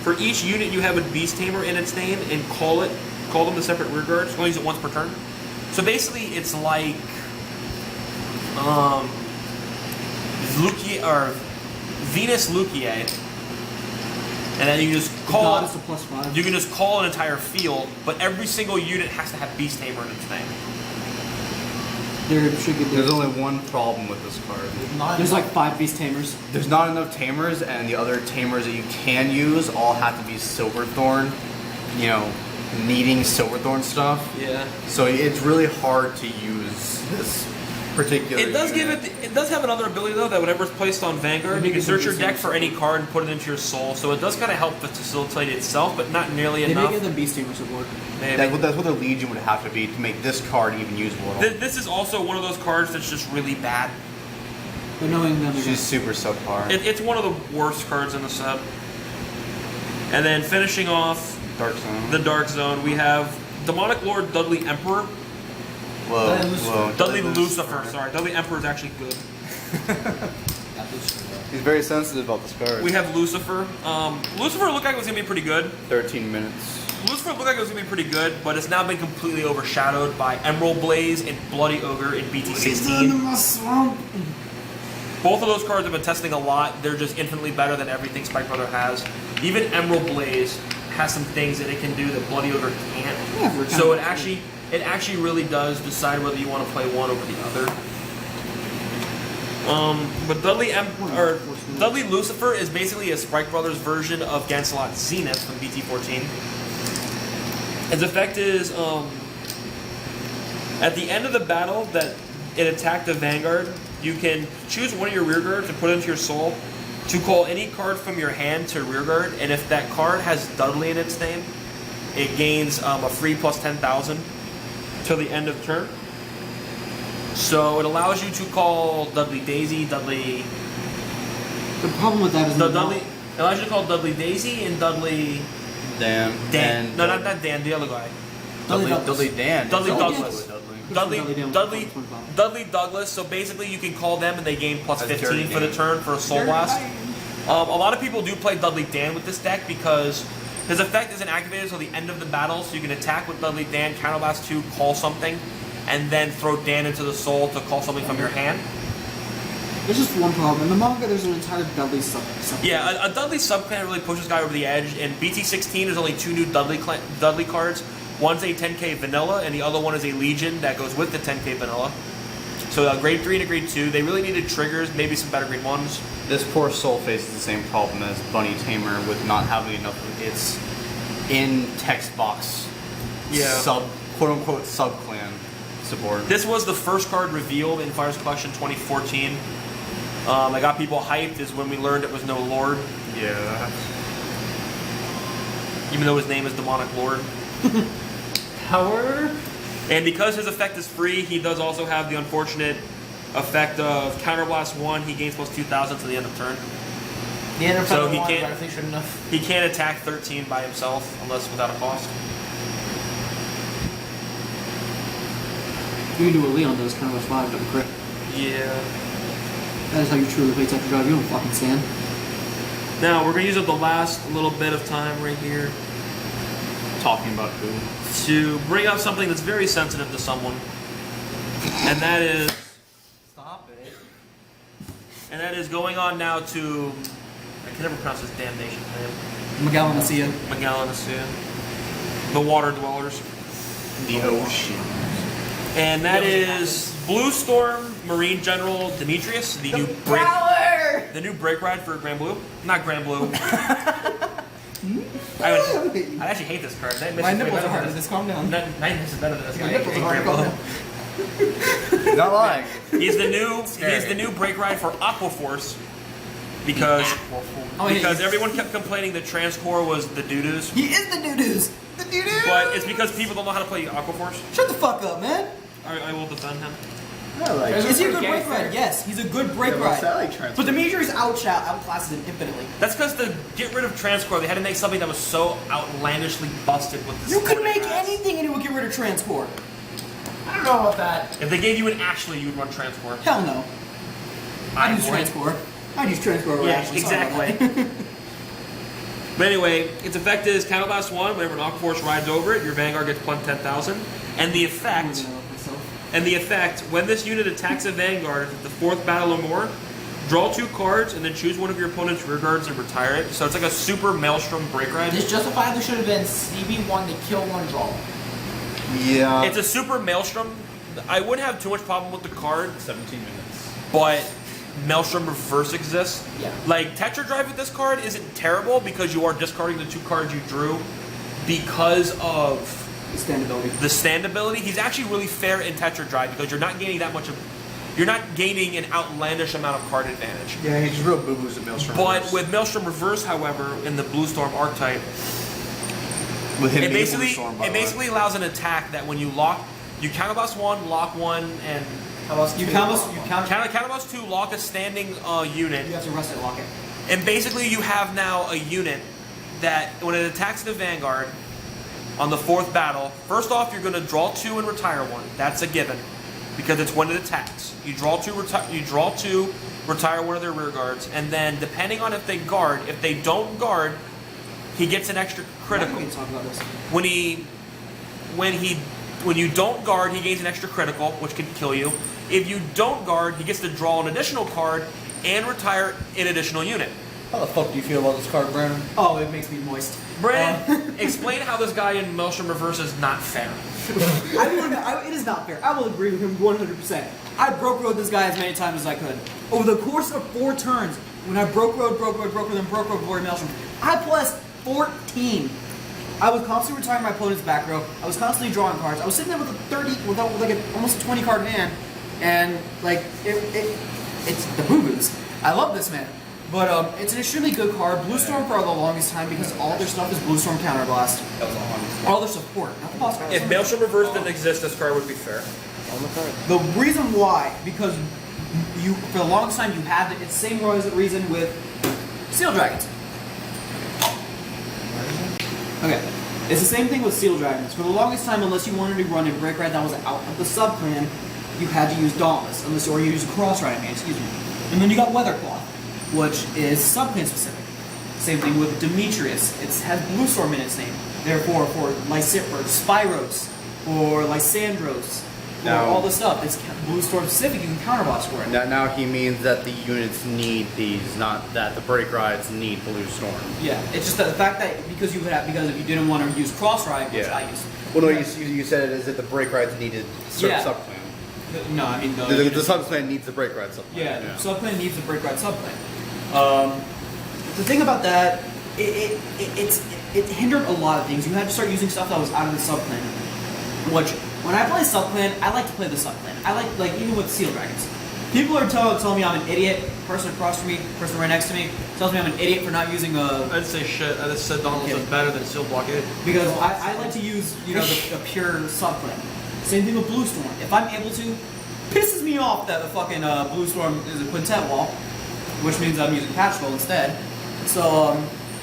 For each unit you have a Beast Tamer in its name, and call them the separate rear guards. You only use it once per turn. So basically it's like Lucia, or Venus Lucia. And then you just call Goddess of +5. you can just call an entire field, but every single unit has to have Beast Tamer in its name. There should get There's only one problem with this card. There's like 5 Beast Tamers. There's not enough tamers, and the other tamers that you can use all have to be Silverthorn. You know, needing Silverthorn stuff. Yeah. So it's really hard to use this particular. It does give it. It does have another ability though that whenever it's placed on Vanguard, you can search your deck for any card and put it into your soul. So it does kind of help facilitate itself, but not nearly They enough. make it the Beast Tamer support. Maybe. That's what their Legion would have to be to make this card even usable at all. This is also one of those cards that's just really bad. But knowing them, She's super subpar. It's one of the worst cards in the set. And then finishing off Dark Zone. the Dark Zone, we have Demonic Lord Dudley Emperor. Whoa, Dudley Lucifer. whoa. Dudley Lucifer, sorry. Dudley Emperor is actually good. He's very sensitive about the scars. We have Lucifer. Lucifer looked like it was going to be pretty good. 13 minutes. Lucifer looked like it was going to be pretty good, but it's now been completely overshadowed by Emerald Blaze and Bloody Ogre in BT16. my swamp. Both of those cards have been testing a lot. They're just infinitely better than everything Spike Brother has. Even Emerald Blaze has some things that it can do that Bloody Ogre can't. Yeah, So it actually really does decide whether you want to play one over the other. But Dudley Lucifer is basically a Spike Brothers version of Gancelot Zenith from BT14. Its effect is at the end of the battle that it attacked the Vanguard, you can choose one of your rear guards and put it into your soul to call any card from your hand to rear guard, and if that card has Dudley in its name, it gains a free plus 10,000 till the end of turn. So it allows you to call Dudley Daisy, Dudley. The problem with that is Dudley. It allows you to call Dudley Daisy and Dudley. Dan. Dan. No, not Dan. The other guy. Dudley Dan. Dudley Douglas. Dudley Dudley Douglas. So basically, you can call them and they gain plus That's 15 Dirty for the Dan. turn for a Soul Blast. A lot of people do play Dudley Dan with this deck because his effect isn't activated until the end of the battle, so you can attack with Dudley Dan, counterblast 2, call something, and then throw Dan into the soul to call something from your hand. There's just one problem. In the manga, there's an entire Dudley sub. Yeah, a Dudley subclan really pushes guy over the edge. In BT16, there's only 2 new Dudley cards. One's a 10k vanilla, and the other one is a Legion that goes with the 10k vanilla. So grade 3 and a grade 2. They really needed triggers, maybe some better grade 1s. This poor soul faces the same problem as Bunny Tamer with not having enough of its in text box quote unquote sub clan support. This was the first card revealed in Fires Collection 2014. I got people hyped is when we learned it was no Lord, Yeah. even though his name is Demonic Lord. Power. And because his effect is free, he does also have the unfortunate effect of Counterblast 1, he gains plus 2,000 to the end of turn. The end of So turn he one, can't- but I think should enough. He can't attack 13 by himself unless without a cost. You can do what Leon does, kind of 5 double crit. Yeah. That is how you truly play Tetra Drive. You don't fucking stand. Now, we're going to use up the last little bit of time right here Talking about who? to bring up something that's very sensitive to someone. And that is... Stop it. And that is going on now to... I can never pronounce this damn nation's name. Megalonacia. Megalonacia. The Water Dwellers. The ocean. And that is Blue Storm Marine General Demetrius, the new break ride for Grand Blue. Not Grand Blue. I actually hate this card. My nipples are hard. Just calm down. Nine is better than this guy. My nipples are hard. Calm down. Not lying. He's the new break ride for Aqua Force because everyone kept complaining that Transcore was the doo-doos. He is the doo-doos. The doo-doo. But it's because people don't know how to play Aqua Force. Shut the fuck up, man. I will defend him. I like Is he a good Gangster. break ride? Yes, he's a good break Yeah, ride. but I like Transfer. But Demetrius outclasses him infinitely. That's because to get rid of Transcore, they had to make something that was so outlandishly busted with the You could support make it has. anything and it would get rid of Transcore. I don't know about that. If they gave you an Ashley, you would run Transcore. Hell no. I'd use would. Transcore. I'd use Transcore over Yeah, Ashley. Sorry about exactly. that. But anyway, its effect is Counterblast 1. Whenever an Aqua Force rides over it, your Vanguard gets plus 10,000. And the effect, when this unit attacks a Vanguard at the 4th battle or more, draw 2 cards and then choose one of your opponent's rear guards and retire it. So it's like a super Maelstrom break ride. This justifiably should have been CB1 to kill 1 draw. Yeah. It's a super Maelstrom. I wouldn't have too much problem with the card, 17 minutes. but Maelstrom Reverse exists. Yeah. Like, Tetra Drive with this card isn't terrible because you are discarding the 2 cards you drew because of Standability. the stand ability. He's actually really fair in Tetra Drive because you're not gaining that much of you're not gaining an outlandish amount of card advantage. Yeah, he's real boo-boos at Maelstrom. But Reverse. with Maelstrom Reverse, however, in the Blue Storm archetype, with him it being basically Bluestorm, by the way. allows an attack that when you lock, you counterblast 1, lock 1, and You count. counterblast 2, lock a standing unit. You have to rest it, lock it. And basically, you have now a unit that, when it attacks the Vanguard on the 4th battle, first off, you're going to draw 2 and retire 1. That's a given, because it's when it attacks. You draw 2, retire 1 of their rear guards, and then depending on if they guard, if they don't guard, he gets an extra critical. We can talk about this. When you don't guard, he gains an extra critical, which can kill you. If you don't guard, he gets to draw an additional card and retire an additional unit. How the fuck do you feel about this card, Brandon? Oh, it makes me moist. Brandon, explain how this guy in Maelstrom Reverse is not fair. It is not fair. I will agree with him 100%. I broke road this guy as many times as I could. Over the course of 4 turns, when I broke road before Maelstrom, I plus 14. I was constantly retiring my opponent's back row. I was constantly drawing cards. I was sitting there with almost a 20 card hand, and like it's the boo-boos. I love this man, but it's an extremely good card. Blue Storm for the longest time because all their stuff is Blue Storm Counterblast. That was on. All their support, not the boss. If Maelstrom Reverse didn't exist, this card would be fair. The reason why, because you for the longest time you had it's the same reason with Steel Dragons. Okay, it's the same thing with Steel Dragons. For the longest time, unless you wanted to run a Break Ride that was out of the subclan, you had to use Dauntless, or you use a Cross Riding Man, excuse me. And then you got Weathercloth, which is subclan specific. Same thing with Demetrius. It has Blue Storm in its name. Therefore, for Spyros, or Lysandros, or Now- all this stuff, it's Blue Storm specific. You can counterboss for it. Now he means that the units need these, not that the break rides need Blue Storm. Yeah, it's just the fact that because if you didn't want to use Cross Ride, which Yeah. I use. Well, no, you said it is that the break rides needed certain Yeah. subclan. No, I mean The subclan needs the break ride subclan. Yeah, subclan needs a break ride subclan. The thing about that, it hindered a lot of things. You had to start using stuff that was out of the subclan. Which, when I play subclan, I like to play the subclan. I like even with Steel Dragons. People are telling me I'm an idiot. Person across from me, person right next to me, tells me I'm an idiot for not using a. I didn't say shit. I just said Donald's is better than Steel Blockade. Because I like to use the pure subclan. Same thing with Blue Storm. If I'm able to, pisses me off that the fucking Blue Storm is a quintet wall, which means I'm using Patch Roll instead. So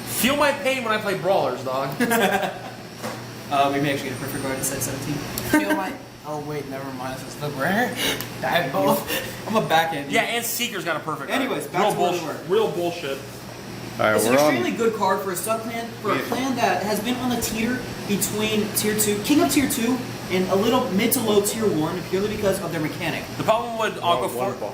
Feel my pain when I play Brawlers, dog. we may actually get a perfect guard instead of 17. Feel like, oh wait, never mind. It's the Brandon. I have both. I'm a back end. Yeah, and Seeker's got a perfect. Anyways, back real to where we bullshit. were. Real bullshit. Alright, It's an we're on. extremely good card for a subclan, for a Yeah. clan that has been on the teeter between tier 2, king of tier 2, and a little mid to low tier 1, purely because of their mechanic. The problem with One Aquaforce, bar.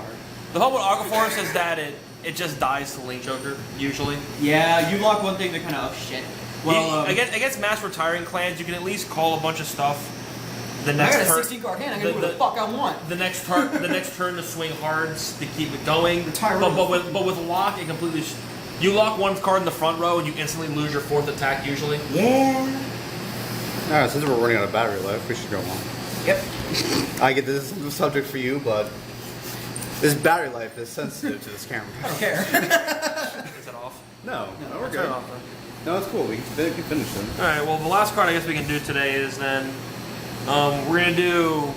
the problem with Aquaforce is that it just dies to Link Joker usually. Yeah, you lock one thing, they're kind of, oh shit. Well, against mass retiring clans, you can at least call a bunch of stuff. The I next got a turn, 16 card hand, I can do what the fuck I want. the next turn to swing hards to keep it going. Retire But with lock, it completely. You lock one card in the front row and you instantly lose your 4th attack usually. Yeah. Alright, since we're running out of battery life, we should go on. Yep. I get this is a subject for you, but this battery life is sensitive to this camera. I don't care. Is it off? No, we're Turn good. it off then. No, it's cool. We can finish them. All right. Well, the last card I guess we can do today is then we're gonna do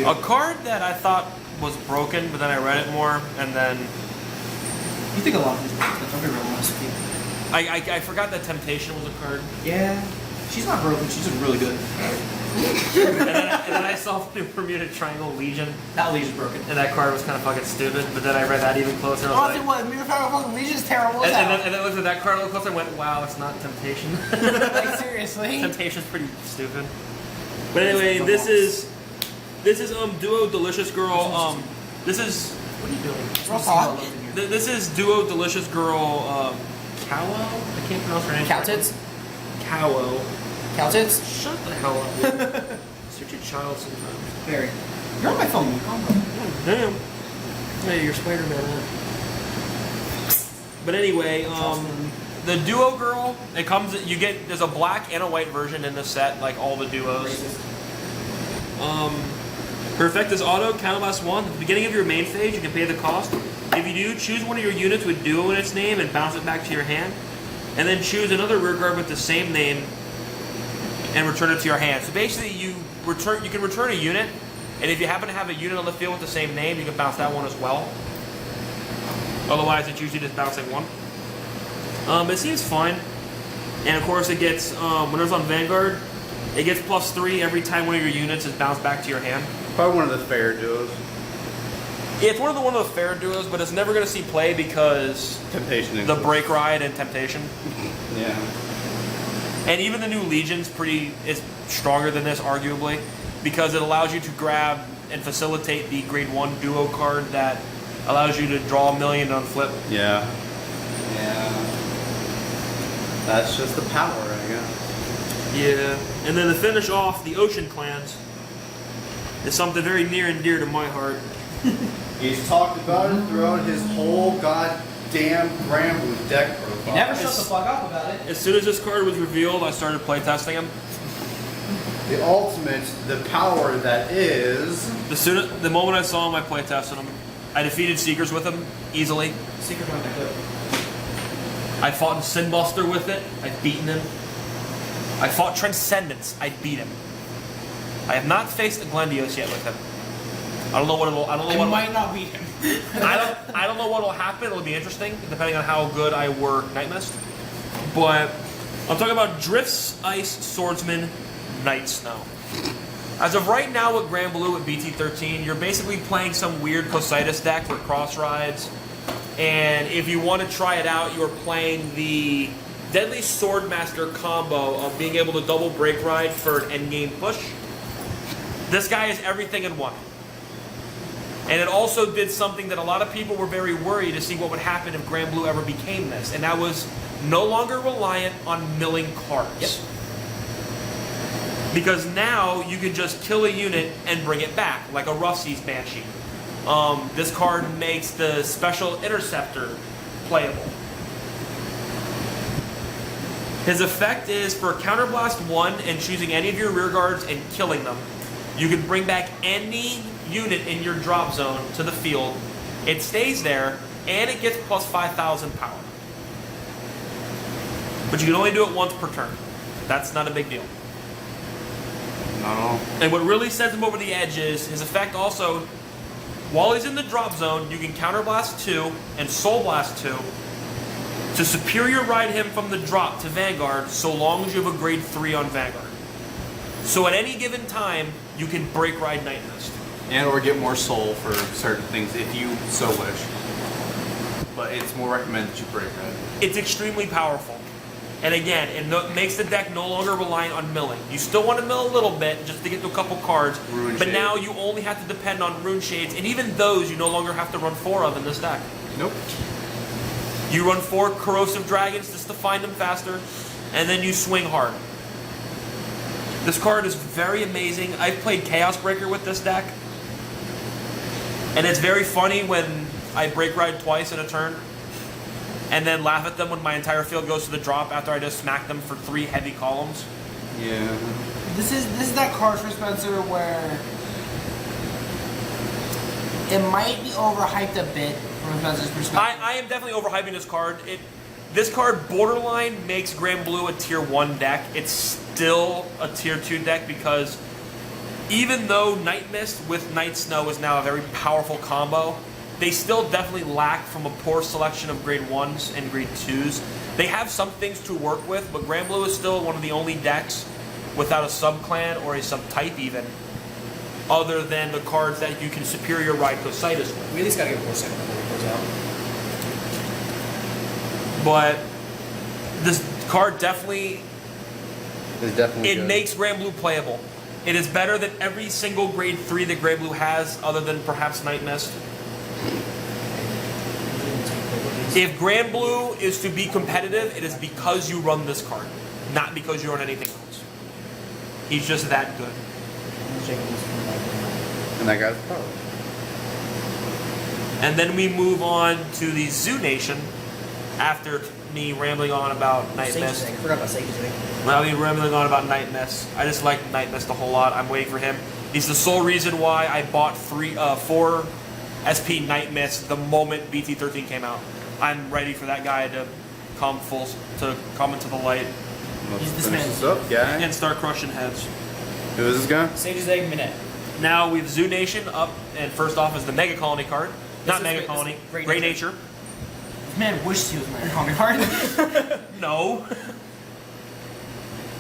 a card that I thought was broken, but then I read it more, and then You think a lot of these things, don't be real honest with you. I forgot that Temptation was a card, Yeah. She's not broken, she's just really good. and then I saw the Bermuda Triangle Legion, That Legion's broken. and that card was kind of fucking stupid. But then I read that even closer. And I was Honestly, like, what? Mirror Power fucking Legion's terrible. and, as and, hell. then, and then I looked at that card a little closer and went, wow, it's not Temptation. Like seriously. Temptation's pretty stupid. But anyway, this is Duo Delicious Girl. This is what are you doing? Real talk. This is Duo Delicious Girl. Cowo? I can't pronounce her name. Cow tits? Cowo. Cow tits? Shut the hell up, dude. Such a child sometimes. Very. You're on my phone, you calm down. Damn. Hey, you're Spider-Man. But anyway, the Duo Girl, it comes. There's a black and a white version in the set, like all the duos. Her effect is auto, counterblast 1. At the beginning of your main phase, you can pay the cost. If you do, choose one of your units with duo in its name and bounce it back to your hand. And then choose another rearguard with the same name and return it to your hand. So basically, you can return a unit, and if you happen to have a unit on the field with the same name, you can bounce that one as well. Otherwise, it's usually just bouncing one. It seems fine. And of course, it gets, when it's on Vanguard, it gets +3 every time one of your units is bounced back to your hand. Probably one of the fair duos. Yeah, it's one of the fair duos, but it's never going to see play because Temptation. the Break Ride and Temptation. Yeah. And even the new Legion's is stronger than this, arguably, because it allows you to grab and facilitate the Grade 1 duo card that allows you to draw a million on flip. Yeah. Yeah. That's just the power, I guess. Yeah. And then to finish off, the Ocean Clans is something very near and dear to my heart. He's talked about it throughout his whole goddamn Granblue deck profile. He never shuts the fuck up about it. As soon as this card was revealed, I started playtesting him. The ultimate, the power that is. The moment I saw him, I playtested him. I defeated Seekers with him easily. Secret not that good. I fought in Sinbuster with it. I've beaten him. I fought Transcendence. I beat him. I have not faced a Glendios yet with him. I don't know what it'll. I don't know I what. might not beat him. I don't know what will happen. It'll be interesting depending on how good I work Night Mist. But I'm talking about Drift's Ice Swordsman Night Snow. As of right now with Granblue at BT13, you're basically playing some weird Cositus deck for cross rides. And if you want to try it out, you're playing the Deadly Swordmaster combo of being able to double break ride for an endgame push. This guy is everything in one. And it also did something that a lot of people were very worried to see what would happen if Granblue ever became this. And that was no longer reliant on milling cards. Yep. Because now you can just kill a unit and bring it back, like a Rusty's Banshee. This card makes the Special Interceptor playable. His effect is for Counterblast 1 and choosing any of your rear guards and killing them. You can bring back any unit in your drop zone to the field. It stays there, and it gets plus 5,000 power. But you can only do it once per turn. That's not a big deal. Not at all. And what really sends him over the edge is his effect also, while he's in the drop zone, you can Counterblast 2 and Soul Blast 2 to Superior Ride him from the drop to Vanguard so long as you have a grade 3 on Vanguard. So at any given time, you can Break Ride Night Mist. And or get more soul for certain things if you so wish. But it's more recommended that you break that. It's extremely powerful. And again, it makes the deck no longer reliant on milling. You still want to mill a little bit just to get to a couple cards, Rune but Shade. now you only have to depend on Rune Shades, and even those you no longer have to run 4 of in this deck. Nope. You run 4 Corrosive Dragons just to find them faster, and then you swing hard. This card is very amazing. I've played Chaos Breaker with this deck, and it's very funny when I break ride twice in a turn, and then laugh at them when my entire field goes to the drop after I just smack them for 3 heavy columns. Yeah. This is that card for Spencer where it might be overhyped a bit from Spencer's perspective. I am definitely overhyping this card. This card borderline makes Granblue a tier 1 deck. It's still a tier 2 deck because even though Night Mist with Night Snow is now a very powerful combo, they still definitely lack from a poor selection of grade 1s and grade 2s. They have some things to work with, but Granblue is still one of the only decks without a sub-clan or a sub-type even, other than the cards that you can Superior Ride Cositus with. We at least gotta get more second before it goes out. But this card definitely, It's definitely it good. makes Granblue playable. It is better than every single grade 3 that Granblue has, other than perhaps Night Mist. If Granblue is to be competitive, it is because you run this card, not because you run anything else. He's just that good. And that guy's power. And then we move on to the Zoo Nation after me rambling on about Night Mist. I forgot about Seiki's thing. Well, I mean, rambling on about Night Mist. I just like Night Mist a whole lot. I'm waiting for him. He's the sole reason why I bought 4 SP Night Mist the moment BT13 came out. I'm ready for that guy to come into the light Let's He's this finish man. this up, guy. and start crushing heads. Who is this guy? Sage's Egg Minette. Now we have Zoo Nation up, and first off is the Mega Colony card. Not is Mega great- Colony, this is Great Great Nature. Nature. This man wished he was my comic card. No.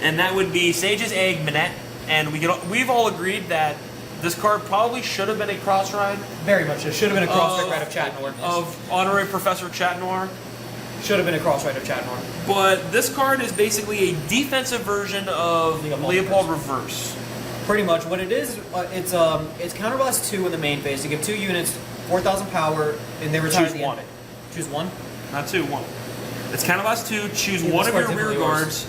And that would be Sage's Egg Minette, and we've all agreed that this card probably should have been a cross ride Very much. It should have been a cross ride of Chat Noir. of Honorary Professor Chat Noir. Should have been a cross ride of Chat Noir. But this card is basically a defensive version of Leopold Leopold Reverse. Pretty much what it is. It's counterblast 2 in the main phase. You give 2 units, 4,000 power, and they retire Choose at the one. end. Choose one. Not 2, 1. It's Counterblast 2, choose Yeah, one this of your card's rear definitely guards,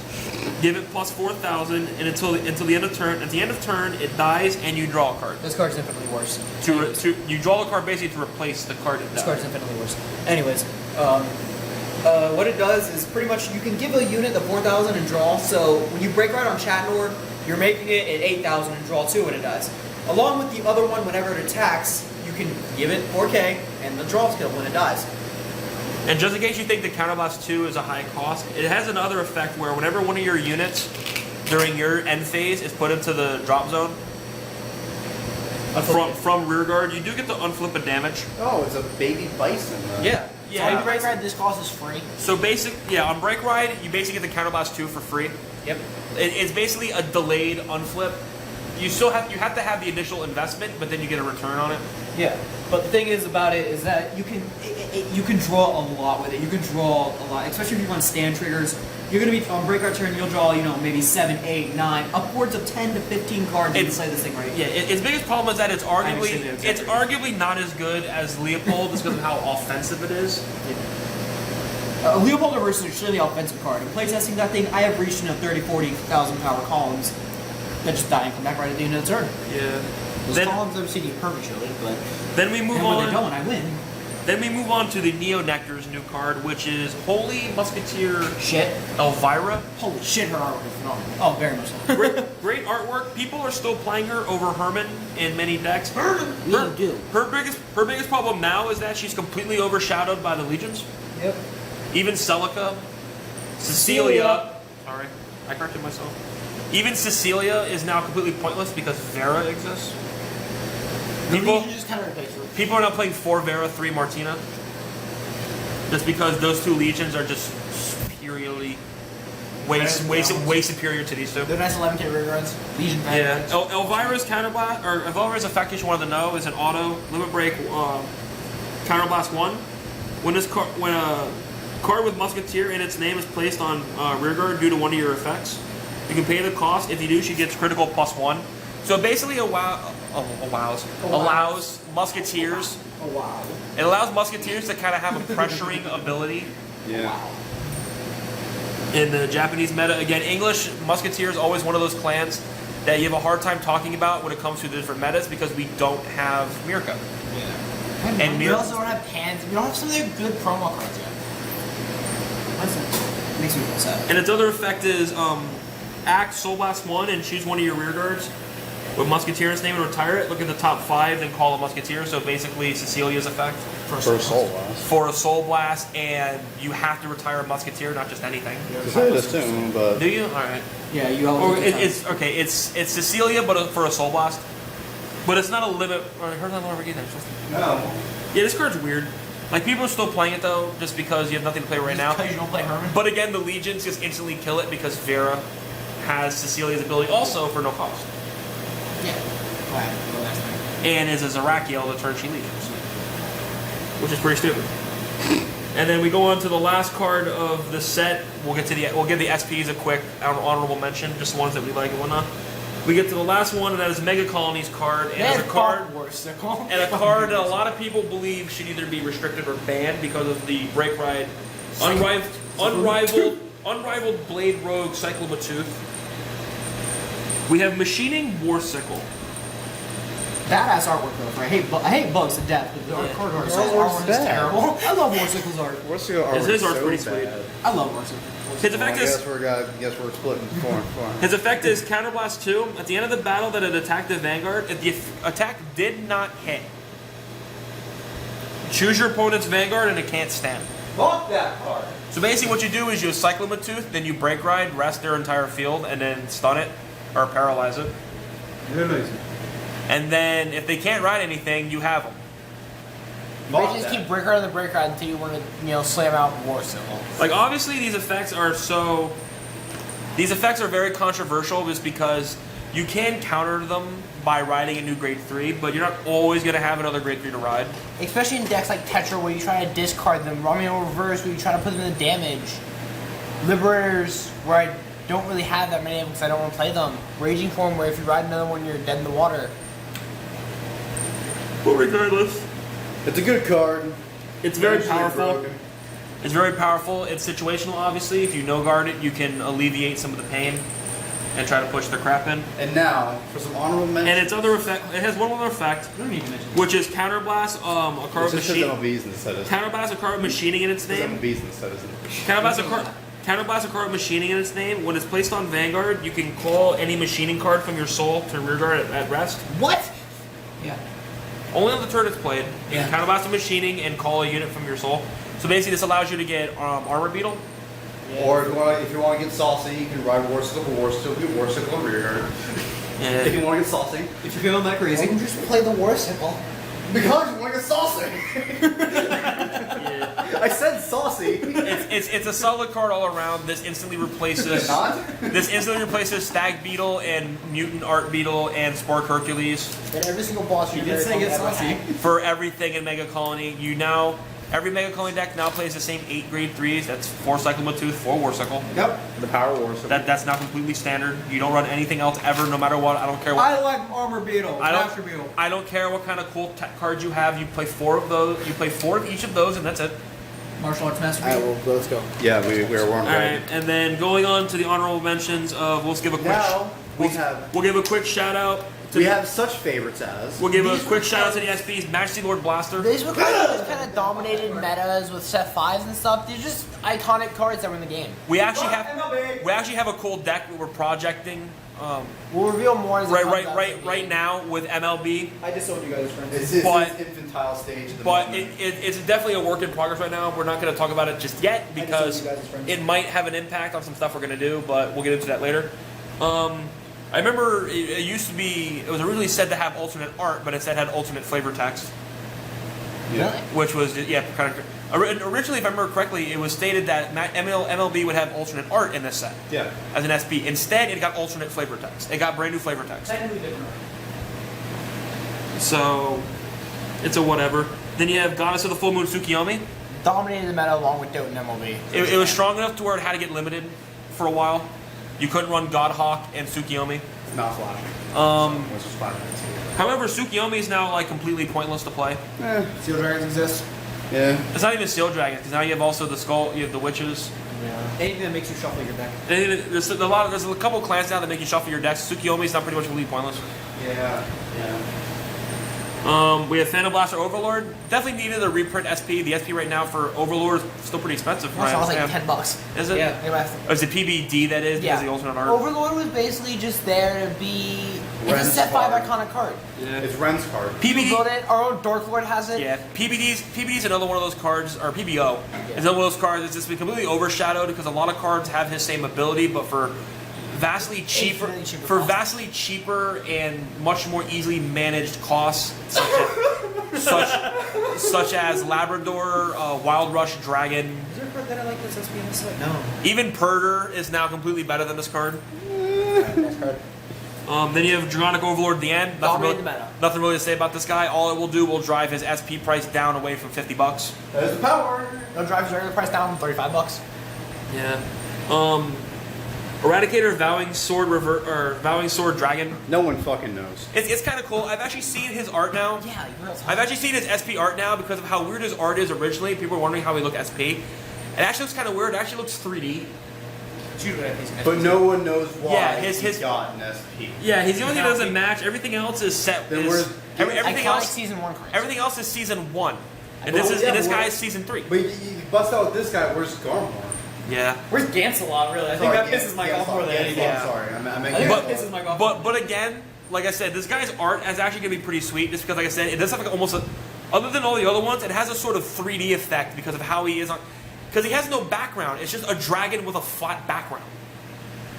give it plus 4,000, and until the end of turn. At the end of turn, it dies, and you draw a card. This card's infinitely worse. You draw a card basically to replace the card it This died. card's infinitely worse. Anyways, what it does is pretty much you can give a unit the 4,000 and draw. So when you break right on Chatnor, you're making it at 8,000 and draw 2 when it dies. Along with the other one, whenever it attacks, you can give it 4K and the draw skill when it dies. And just in case you think the Counterblast 2 is a high cost, it has another effect where whenever one of your units during your end phase is put into the drop zone from rear guard, you do get to unflip a damage. Oh, it's a baby bison. Yeah. Yeah. So on Break Ride, this cost is free. So on Break Ride, you basically get the Counterblast 2 for free. Yep. It's basically a delayed unflip. You have to have the initial investment, but then you get a return on it. Yeah. But the thing is about it is that you can draw a lot with it. You can draw a lot, especially if you run stand triggers. You're going to be on break our turn. You'll draw, maybe 7, 8, 9, upwards of 10 to 15 cards. You can play this thing right. Yeah, its biggest problem is that it's understand the exact arguably not as good as Leopold, just because of how offensive it is. Leopold Reverse is extremely offensive card. In playtesting that thing, I have reached 30, 40,000 power columns that just die and come back right at the end of the turn. Yeah. Those Then, columns I've seen you permaturely, but then we move And when they on. don't, I win. Then we move on to the Neo Nectar's new card, which is Holy Musketeer Shit. Elvira. Holy shit, her artwork is phenomenal. Oh, very much so. Great artwork. People are still playing her over Herman in many decks. We do. Her biggest problem now is that she's completely overshadowed by the legions. Yep. Even Celica, Cecilia. Sorry, I corrected myself. Even Cecilia is now completely pointless because Vera exists. You just kind of replace her. People are now playing 4 Vera, 3 Martina. Just because those 2 legions are just superiorly way superior to these 2. They're nice 11K rear guards. Legion Yeah, Vanguards. Elvira's counterblast, or Elvira's effect you wanted to know is an auto limit break counterblast 1. When a card with Musketeer in its name is placed on rearguard due to one of your effects, you can pay the cost. If you do, she gets critical +1. So it basically allows Musketeers. Oh, wow. It allows Musketeers to kind of have a pressuring ability Yeah. in the Japanese meta. Again, English Musketeer is always one of those clans that you have a hard time talking about when it comes to the different metas because we don't have Mirka. And And we Mir- also don't have pans. We don't have some of their good promo cards yet. Makes me feel sad. And its other effect is act Soul Blast 1 and choose one of your rear guards with Musketeer in its name and retire it. Look at the top 5, then call a Musketeer. So basically Cecilia's effect For a soul blast. for a Soul Blast, and you have to retire a Musketeer, not just anything. I would assume, but Do you? All right. Yeah, you Or always. it's okay. It's Cecilia, but for a Soul Blast. But it's not a limit. Or heard that over either. no. Yeah, this card's weird. Like people are still playing it though, just because you have nothing to play right now. Because you don't play Herman. But again, the legions just instantly kill it because Vera has Cecilia's ability also for no cost, Yeah. Wow. Well, that's nice. and is a Zerakiel the turn she legions, which is pretty stupid. And then we go on to the last card of the set. We'll give the SPs a quick honorable mention, just the ones that we like and whatnot. We get to the last one, and that is Mega Colonies card, and it's a card. Worse. They're called. And a card that a lot of people believe should either be restricted or banned because of the Break Ride unrivaled Blade Rogue Cyclomatooth. We have Machining Warsicle. Badass artwork though. I hate bugs to death, but the Yeah. card art is Artwork's artwork is bad. terrible. I love Warsicle's art. What's your art? His art's pretty sweet. I love Warsicle's His effect I is guess we're splitting 4 and 4. his effect is Counterblast 2. At the end of the battle that it attacked the Vanguard, if the attack did not hit, choose your opponent's Vanguard and it can't stand. Fuck that card. So basically what you do is you cycle them a tooth, then you break ride, rest their entire field, and then stun it or paralyze it. You're amazing. And then if they can't ride anything, you have them. You basically just keep break ride on the break ride until you want to, slam out War Symbol. Like obviously these effects are very controversial just because you can counter them by riding a new grade 3, but you're not always going to have another grade 3 to ride. Especially in decks like Tetra where you try to discard them, Romeo Reverse where you try to put them in the damage, Liberators where I don't really have that many of them because I don't want to play them, Raging Form where if you ride another one you're dead in the water. But regardless, It's a good card. it's very Eventually powerful. broken. It's very powerful. It's situational, obviously. If you no guard it, you can alleviate some of the pain and try to push the crap in. And now for some honorable mentions. And its other effect, it has one other effect, which is Counterblast a card It's just machine. MLBs instead of Counterblast a card machining in its name. MLBs instead of. Counterblast a card machining in its name. When it's placed on Vanguard, you can call any machining card from your soul to rearguard at rest. What? Yeah. Only on the turn it's played. You can counterblast a machining and call a unit from your soul. So basically, this allows you to get Armor Beetle. Or if you want to get saucy, you can ride War Sickle, War Sickle, and Rearguard. If you want to get saucy. If you're feeling that crazy. Why don't you just play the War Symbol? Because you want to get saucy. I said saucy. It's a solid card all around. This instantly replaces Stag Beetle and Mutant Art Beetle and Spark Hercules Then every single boss You did say get saucy. for everything in Mega Colony. Every Mega Colony deck now plays the same 8 grade 3s. That's 4 Cycle Tooth, 4 War Cycle. Yep. The Power Wars. That's now completely standard. You don't run anything else ever, no matter what. I don't care what. I like Armor Beetle. Master Beetle. I don't care what kind of cool cards you have. You play 4 of those. You play 4 of each of those, and that's it. Martial Arts Master Alright, Beetle. well, let's go. Yeah, we're warm. All right, and then going on to the honorable mentions of, we'll give a quick. Now We'll give a quick shout out. we have such favorites as. We'll give a quick shout out to the SPs, Majesty Lord Blaster. These were just kind of dominated metas with set 5s and stuff. They're just iconic cards that were in the game. We actually have a cool deck that we're projecting. We'll reveal more as it comes out to the Right game. now with MLB. I just told you guys, friends. It's But- its infantile stage at the But moment. it's definitely a work in progress right now. We're not going to talk about it just yet because you guys as friends. it might have an impact on some stuff we're going to do, but we'll get into that later. I remember it used to be, it was originally said to have alternate art, but instead had alternate flavor text, Yeah. which was, kind of. Originally, if I remember correctly, it was stated that MLB would have alternate art in this set Yeah. as an SP. Instead, it got alternate flavor text. It got brand new flavor text. Technically different. So, it's a whatever. Then you have Goddess of the Full Moon Tsukiyomi. Dominated the meta along with Dote and MLB. It was strong enough to where it had to get limited for a while. You couldn't run Godhawk and Tsukiyomi. Not flashing. Which is 5 minutes. However, Tsukiyomi is now like completely pointless to play. Steel Dragons exist. Yeah. It's not even Steel Dragon because now you have also the Skull, you have the Witches. Anything that makes you shuffle your deck. And there's a couple clans now that make you shuffle your decks. Tsukiyomi is now pretty much completely pointless. Yeah. We have Phantom Blaster Overlord. Definitely needed a reprint SP. The SP right now for Overlord is still pretty expensive. It was like $10. Is it? Yeah. Anyway, Or is it PBD that is? Because of the alternate art. Overlord was basically just there to be. It's a Ren's set 5 card. iconic card. Yeah. It's Ren's card. You PBD. build it. Our own Dark Lord has it. Yeah, PBD's another one of those cards, or PBO is another one of those cards that's just been completely overshadowed because a lot of cards have his same ability, but for vastly cheaper, Infinitely cheaper cost. vastly cheaper and much more easily managed costs, such as Labrador, Wild Rush Dragon. Is there a card that I like that's SP in this set? No. Even Purder is now completely better than this card. Next card. Then you have Draconic Overlord at the end. Dominated the meta. Nothing really to say about this guy. All it will do will drive his SP price down away from $50. There's the power. No drives your regular price down $35. Yeah. Eradicator Vowing Sword Dragon. No one fucking knows. It's kind of cool. I've actually seen his art now. Yeah, you real I've actually seen his SP art now because of how weird his art is originally. People were wondering how he looked SP. It actually looks kind of weird. It actually looks 3D. But no one knows why Yeah, he's his- got an SP. Yeah, he's the only thing that doesn't match. Everything else is set. Then where's- Everything Iconic else. season 1 cards. Everything else is season 1, and But this yeah, guy where- is season 3. But you bust out with this guy, where's Garmor? Yeah. Where's Gancelot, really? I think that pisses Mike off more than anything. Yeah. Sorry, I'm I think that pisses Mike off. But again, like I said, this guy's art is actually gonna be pretty sweet. Just because, like I said, it does have like almost a, other than all the other ones, it has a sort of 3D effect because of how he is on. Because he has no background. It's just a dragon with a flat background.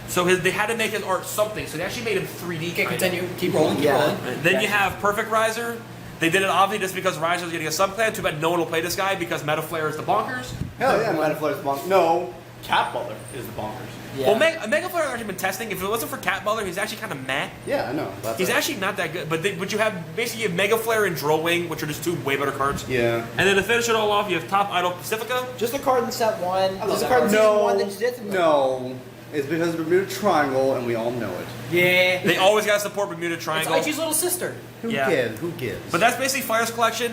So they had to make his art something. So they actually made him 3D. Okay, kinda. continue. Keep rolling, keep rolling. Then you have Perfect Riser. They did it obviously just because Riser's getting a subclan. Too bad no one will play this guy because Meta Flare is the bonkers. Hell yeah, Metaflare's the bonkers. No, Cat Butler is the bonkers. Yeah. Well, Mega Flare has actually been testing. If it wasn't for Cat Butler, he's actually kind of meh. Yeah, I know. That's He's it. actually not that good. But you have basically you have Mega Flare and Drill Wing, which are just two way better cards. Yeah. And then to finish it all off, you have Top Idol Pacifica. Just a card in set 1. love Just a that card in card. season No, 1 that just did something. no. It's because of Bermuda Triangle, and we all know it. Yeah. They always got to support Bermuda It's Triangle. Aichi's little sister. Who Yeah. gives? Who gives? But that's basically Fire's collection.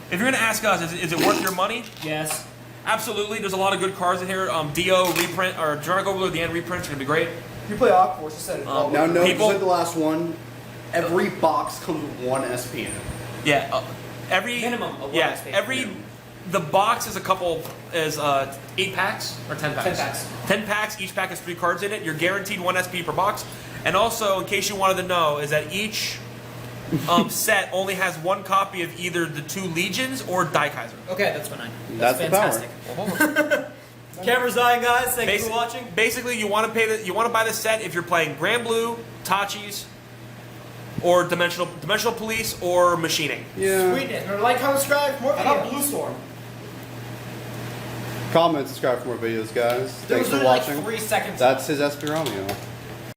If you're going to ask us, is it worth your money? Yes. Absolutely. There's a lot of good cards in here. Dio reprint, or Dragon Over the End reprints are going to be great. You play Aqua Force instead of now, no, people- just like the last one, every box comes with one SP in it. Yeah. Every Minimum of one Yeah. SP. Every the box is 8 packs or 10 packs. 10 packs. 10 packs. Each pack has 3 cards in it. You're guaranteed 1 SP per box. And also, in case you wanted to know, is that each set only has 1 copy of either the 2 Legions or Daikaiser. Okay, that's fine. That's the power. fantastic. Camera's dying, guys. Thank you for watching. Basically, you want to buy the set if you're playing Grand Blue, Tachis, or Dimensional Police or Machining. Yeah. Sweetness. Remember, like, comment, subscribe, more How about videos. Blue Storm? Comment, subscribe for more videos, guys. There Thanks was for literally watching. like 3 seconds. That's his SP Romeo.